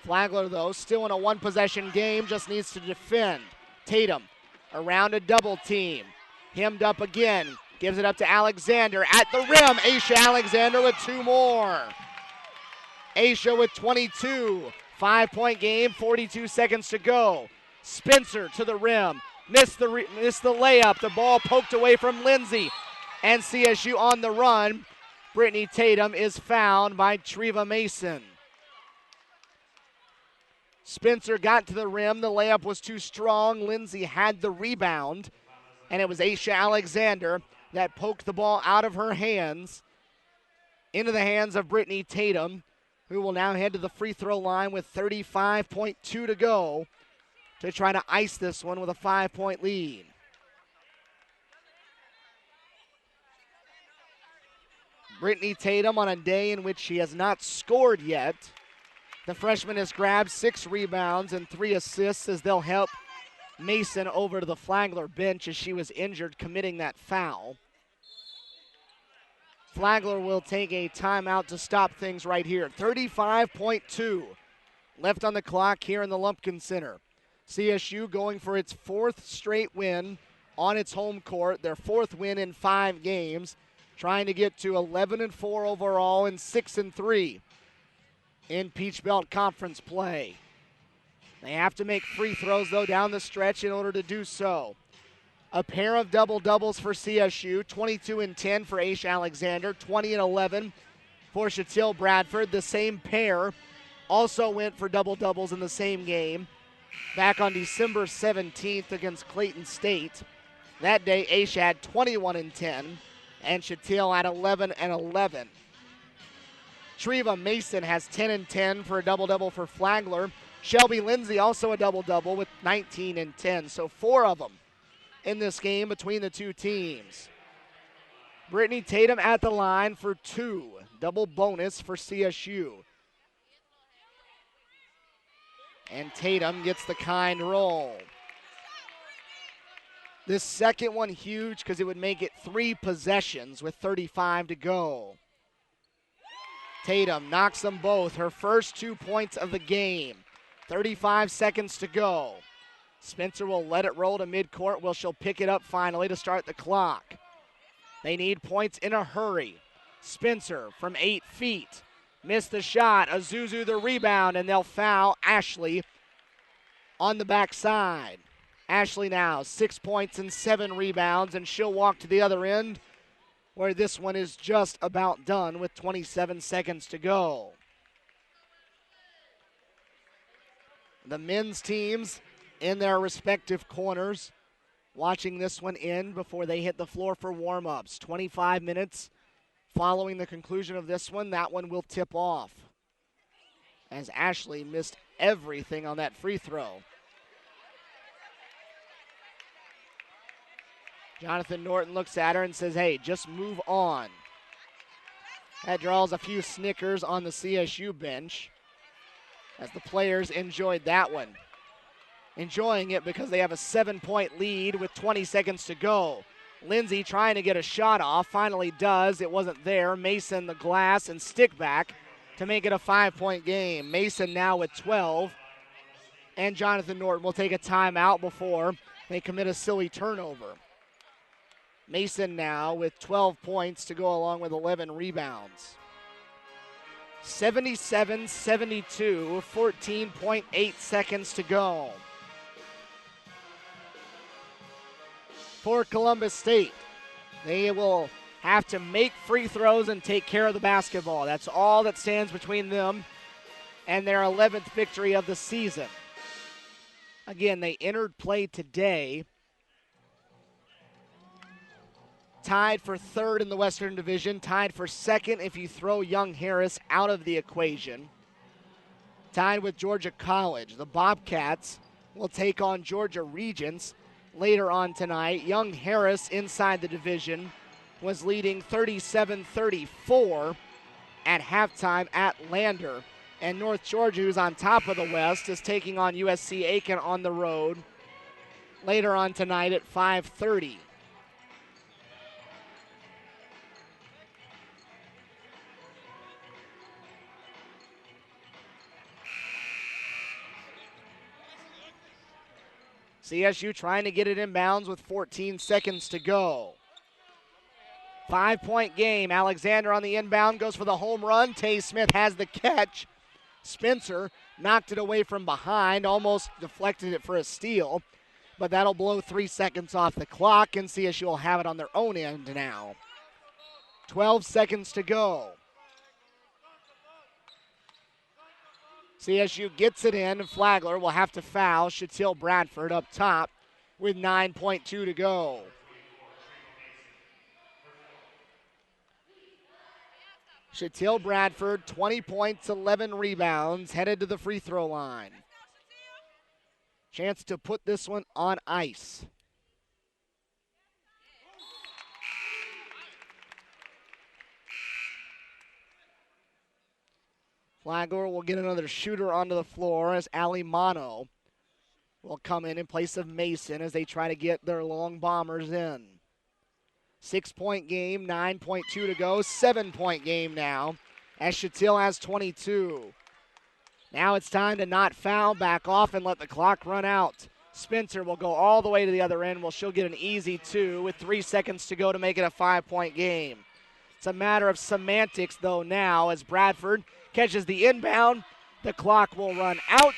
Flagler, though, still in a one-possession game, just needs to defend. Tatum around a double team. Hemmed up again. Gives it up to Alexander at the rim. Aisha Alexander with 2 more. Aisha with 22. 5-point game, 42 seconds to go. Spencer to the rim. Missed the layup. The ball poked away from Lindsay. And CSU on the run. Brittany Tatum is fouled by Treva Mason. Spencer got to the rim. The layup was too strong. Lindsay had the rebound. And it was Aisha Alexander that poked the ball out of her hands into the hands of Brittany Tatum, who will now head to the free throw line with 35.2 to go to try to ice this one with a 5-point lead. Brittany Tatum on a day in which she has not scored yet. The freshman has grabbed 6 rebounds and 3 assists as they'll help Mason over to the Flagler bench as she was injured committing that foul. Flagler will take a timeout to stop things right here. 35.2 left on the clock here in the Lumpkin Center. CSU going for its 4th straight win on its home court, their 4th win in 5 games, trying to get to 11-4 overall and 6-3 in Peach Belt Conference play. They have to make free throws, though, down the stretch in order to do so. A pair of double-doubles for CSU, 22 and 10 for Aisha Alexander, 20 and 11 for Shatil Bradford. The same pair also went for double-doubles in the same game back on December 17th against Clayton State. That day, Aisha had 21 and 10, and Shatil had 11 and 11. Treva Mason has 10 and 10 for a double-double for Flagler. Shelby Lindsay also a double-double with 19 and 10. So 4 of them in this game between the two teams. Brittany Tatum at the line for 2. Double bonus for CSU. And Tatum gets the kind roll. This second one huge because it would make it 3 possessions with 35 to go. Tatum knocks them both. Her first 2 points of the game. 35 seconds to go. Spencer will let it roll to midcourt. Well, she'll pick it up finally to start the clock. They need points in a hurry. Spencer from 8 feet. Missed the shot. Azuzu the rebound, and they'll foul Ashley on the backside. Ashley now 6 points and 7 rebounds, and she'll walk to the other end where this one is just about done with 27 seconds to go. The men's teams in their respective corners watching this one end before they hit the floor for warm-ups. 25 minutes following the conclusion of this one, that one will tip off as Ashley missed everything on that free throw. Jonathan Norton looks at her and says, hey, just move on. That draws a few snickers on the CSU bench as the players enjoyed that one. Enjoying it because they have a 7-point lead with 20 seconds to go. Lindsay trying to get a shot off, finally does. It wasn't there. Mason the glass and stick back to make it a 5-point game. Mason now with 12. And Jonathan Norton will take a timeout before they commit a silly turnover. Mason now with 12 points to go along with 11 rebounds. 77-72, 14.8 seconds to go. For Columbus State, they will have to make free throws and take care of the basketball. That's all that stands between them and their 11th victory of the season. Again, they entered play today, tied for third in the Western Division, tied for second if you throw Young Harris out of the equation, tied with Georgia College. The Bobcats will take on Georgia Regents later on tonight. Young Harris inside the division was leading 37-34 at halftime at Lander. And North Georgia, who's on top of the West, is taking on USC Aiken on the road later on tonight at 5:30. CSU trying to get it inbounds with 14 seconds to go. 5-point game. Alexander on the inbound goes for the home run. Tay Smith has the catch. Spencer knocked it away from behind, almost deflected it for a steal, but that'll blow 3 seconds off the clock, and CSU will have it on their own end now. 12 seconds to go. CSU gets it in, and Flagler will have to foul Shatil Bradford up top with 9.2 to go. Shatil Bradford, 20 points, 11 rebounds, headed to the free throw line. Chance to put this one on ice. Flagler will get another shooter onto the floor as Ali Mano will come in place of Mason as they try to get their long bombers in. 6-point game, 9.2 to go, 7-point game now as Shatil has 22. Now it's time to not foul, back off, and let the clock run out. Spencer will go all the way to the other end. Well, she'll get an easy 2 with 3 seconds to go to make it a 5-point game. It's a matter of semantics, though, now as Bradford catches the inbound. The clock will run out,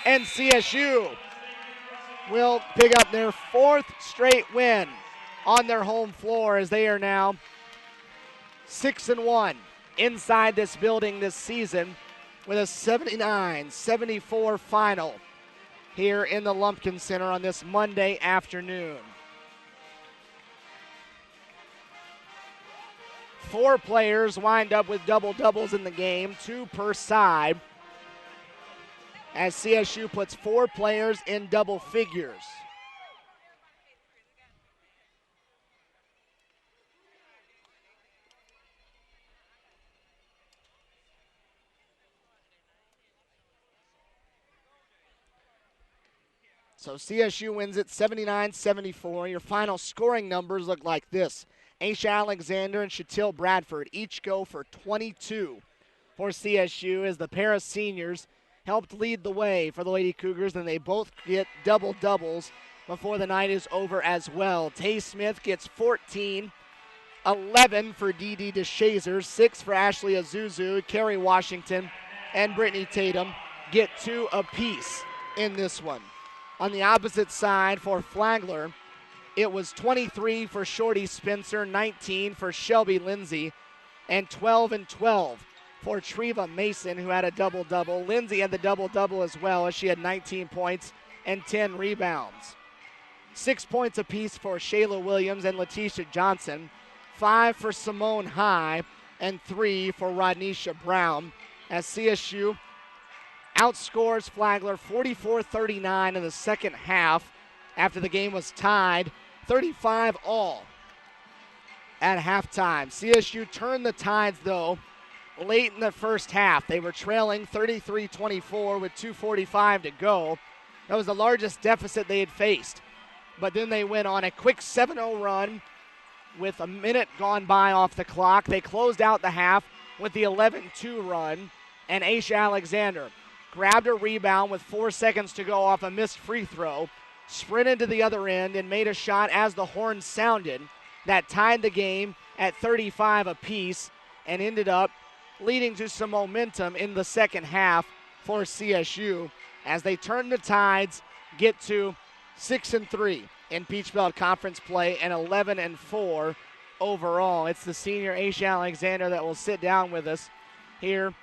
and CSU will pick up their 4th straight win on their home floor as they are now 6-1 inside this building this season with a 79-74 final here in the Lumpkin Center on this Monday afternoon. 4 players wind up with double-doubles in the game, 2 per side, as CSU puts 4 players in double figures. So CSU wins it 79-74. Your final scoring numbers look like this. Aisha Alexander and Shatil Bradford each go for 22 for CSU as the pair of seniors helped lead the way for the Lady Cougars, and they both get double-doubles before the night is over as well. Tay Smith gets 14, 11 for Dee DeShazer, 6 for Ashley Azuzu, Kerry Washington, and Brittany Tatum get 2 apiece in this one. On the opposite side for Flagler, it was 23 for Shorty Spencer, 19 for Shelby Lindsay, and 12 and 12 for Treva Mason, who had a double-double. Lindsay had the double-double as well, as she had 19 points and 10 rebounds. 6 points apiece for Shayla Williams and Letitia Johnson, 5 for Simone High, and 3 for Rodnisha Brown, as CSU outscores Flagler 44-39 in the second half after the game was tied 35 all at halftime. CSU turned the tides, though, late in the first half. They were trailing 33-24 with 2:45 to go. That was the largest deficit they had faced. But then they went on a quick 7-0 run with a minute gone by off the clock. They closed out the half with the 11-2 run, and Aisha Alexander grabbed a rebound with 4 seconds to go off a missed free throw, sprinted to the other end, and made a shot as the horn sounded that tied the game at 35 apiece and ended up leading to some momentum in the second half for CSU as they turn the tides, get to 6-3 in Peach Belt Conference play and 11-4 overall. It's the senior Aisha Alexander that will sit down with us here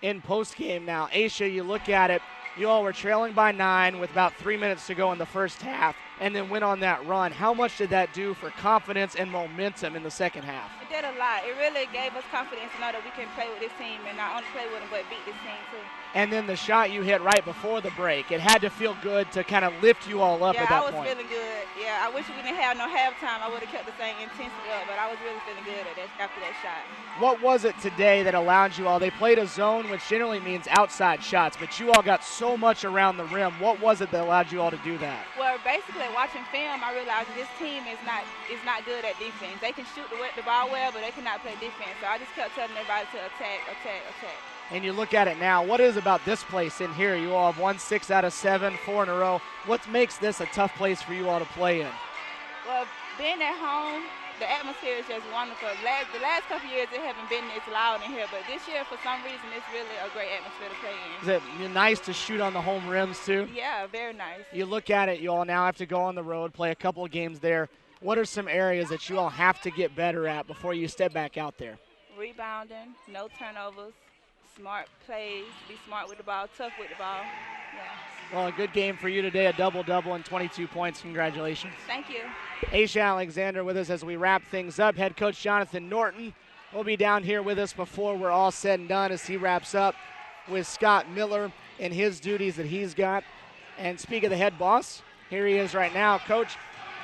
in postgame now. Aisha, you look at it, you all were trailing by 9 with about 3 minutes to go in the first half and then went on that run. How much did that do for confidence and momentum in the second half? It did a lot. It really gave us confidence to know that we can play with this team and not only play with them but beat this team too. And then the shot you hit right before the break, it had to feel good to kind of lift you all up at that point. Yeah, I was feeling good. Yeah, I wish we didn't have no halftime. I would have kept the same intensity up, but I was really feeling good after that shot. What was it today that allowed you all? They played a zone, which generally means outside shots, but you all got so much around the rim. What was it that allowed you all to do that? Well, basically, watching film, I realized that this team is not good at defense. They can shoot the ball well, but they cannot play defense. So I just kept telling everybody to attack, attack, attack. And you look at it now, what is about this place in here? You all have won 6 out of 7, 4 in a row. What makes this a tough place for you all to play in? Well, being at home, the atmosphere is just wonderful. The last couple years, it haven't been as loud in here, but this year, for some reason, it's really a great atmosphere to play in. Is it nice to shoot on the home rims, too? Yeah, very nice. You look at it, you all now have to go on the road, play a couple of games there. What are some areas that you all have to get better at before you step back out there? Rebounding, no turnovers, smart plays, be smart with the ball, tough with the ball. Yeah. Well, a good game for you today, a double-double and 22 points. Congratulations. Thank you. Aisha Alexander with us as we wrap things up. Head coach Jonathan Norton will be down here with us before we're all said and done as he wraps up with Scott Miller and his duties that he's got. And speak of the head boss, here he is right now. Coach,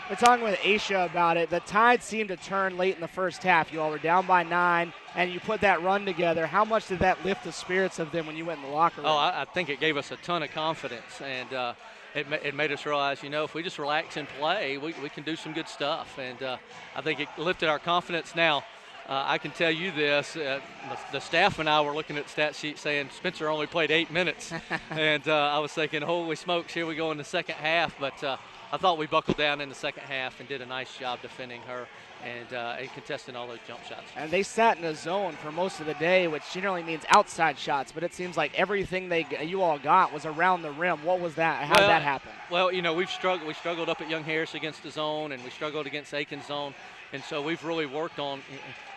we're talking with Aisha about it. The tide seemed to turn late in the first half. You all were down by 9, and you put that run together. How much did that lift the spirits of them when you went in the locker room? Oh, I think it gave us a ton of confidence, and it made us realize, if we just relax and play, we can do some good stuff. And I think it lifted our confidence. Now, I can tell you this, the staff and I were looking at the stat sheet saying Spencer only played 8 minutes. And I was thinking, holy smokes, here we go in the second half. But I thought we buckled down in the second half and did a nice job defending her and contesting all those jump shots. And they sat in a zone for most of the day, which generally means outside shots, but it seems like everything you all got was around the rim. What was that? How did that happen? Well, we've struggled. We struggled up at Young Harris against the zone, and we struggled against Aiken's zone. And so we've really worked on,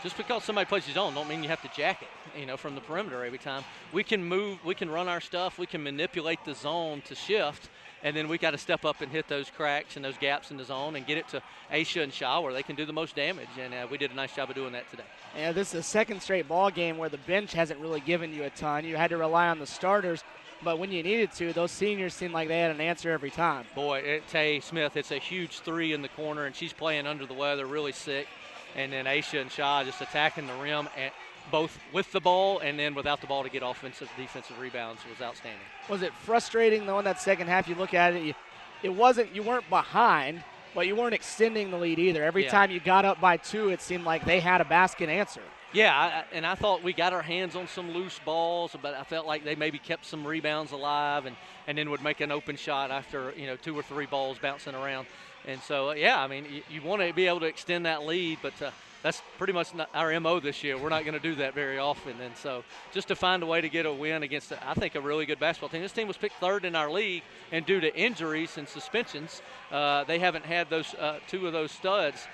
just because somebody plays his zone don't mean you have to jack it, from the perimeter every time. We can move, we can run our stuff, we can manipulate the zone to shift, and then we got to step up and hit those cracks and those gaps in the zone and get it to Aisha and Shaw where they can do the most damage. And we did a nice job of doing that today. Yeah, this is a second straight ball game where the bench hasn't really given you a ton. You had to rely on the starters, but when you needed to, those seniors seemed like they had an answer every time. Boy, Tay Smith, it's a huge 3 in the corner, and she's playing under the weather, really sick. And then Aisha and Shaw just attacking the rim, and both with the ball and then without the ball to get offensive, defensive rebounds was outstanding. Was it frustrating, though, in that second half? You look at it, you weren't behind, but you weren't extending the lead either. Every time you got up by 2, it seemed like they had a basket answer. Yeah, and I thought we got our hands on some loose balls, but I felt like they maybe kept some rebounds alive and then would make an open shot after, 2 or 3 balls bouncing around. And so, you want to be able to extend that lead, but that's pretty much not our MO this year. We're not going to do that very often. And so just to find a way to get a win against, I think, a really good basketball team. This team was picked 3rd in our league, and due to injuries and suspensions, they haven't had those 2 of those studs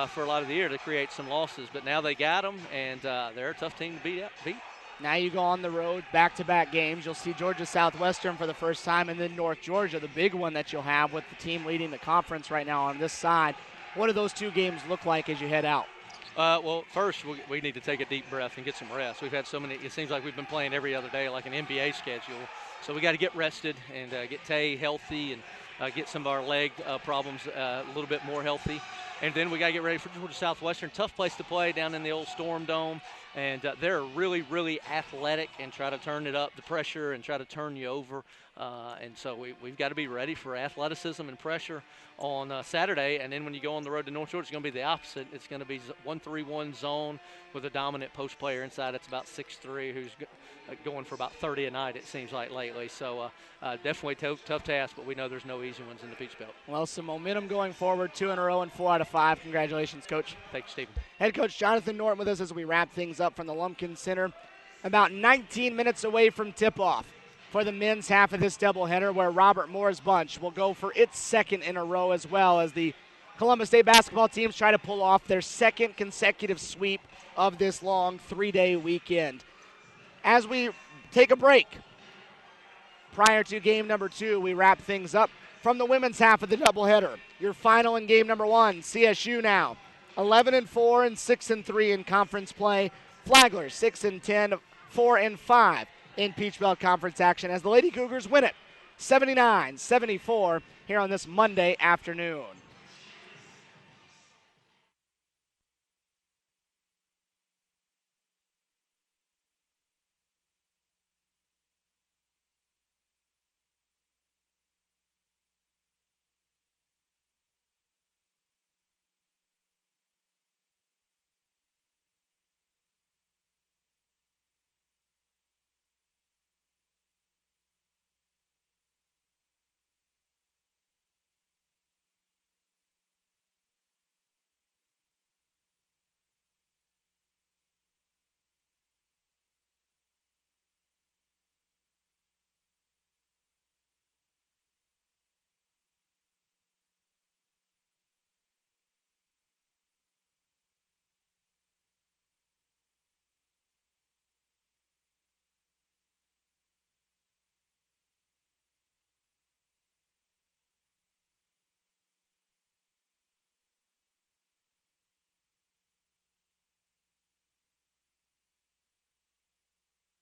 for a lot of the year to create some losses. But now they got them, and they're a tough team to beat. Now you go on the road, back-to-back games. You'll see Georgia Southwestern for the first time, and then North Georgia, the big one that you'll have with the team leading the conference right now on this side. What do those 2 games look like as you head out? Well, first, we need to take a deep breath and get some rest. We've had so many – it seems like we've been playing every other day like an NBA schedule. So we got to get rested and get Tay healthy and get some of our leg problems a little bit more healthy. And then we got to get ready for Georgia Southwestern. Tough place to play down in the old Storm Dome. And they're really, really athletic and try to turn it up, the pressure, and try to turn you over. And so we've got to be ready for athleticism and pressure on Saturday. And then when you go on the road to North Shore, it's going to be the opposite. It's going to be 1-3-1 zone with a dominant post player inside. It's about 6'3", who's going for about 30 a night, it seems like, lately. So definitely tough task, but we know there's no easy ones in the Peach Belt. Well, some momentum going forward, 2 in a row and 4 out of 5. Congratulations, Coach. Thank you, Stephen. Head coach Jonathan Norton with us as we wrap things up from the Lumpkin Center. About 19 minutes away from tip-off for the men's half of this doubleheader, where Robert Moore's bunch will go for its second in a row, as well as the Columbus State basketball teams try to pull off their second consecutive sweep of this long 3-day weekend. As we take a break, prior to game number 2, we wrap things up from the women's half of the doubleheader. Your final in game number 1, CSU now 11-4 and 6-3 in conference play. Flagler 6-10, 4-5 in Peach Belt Conference action as the Lady Cougars win it 79-74 here on this Monday afternoon.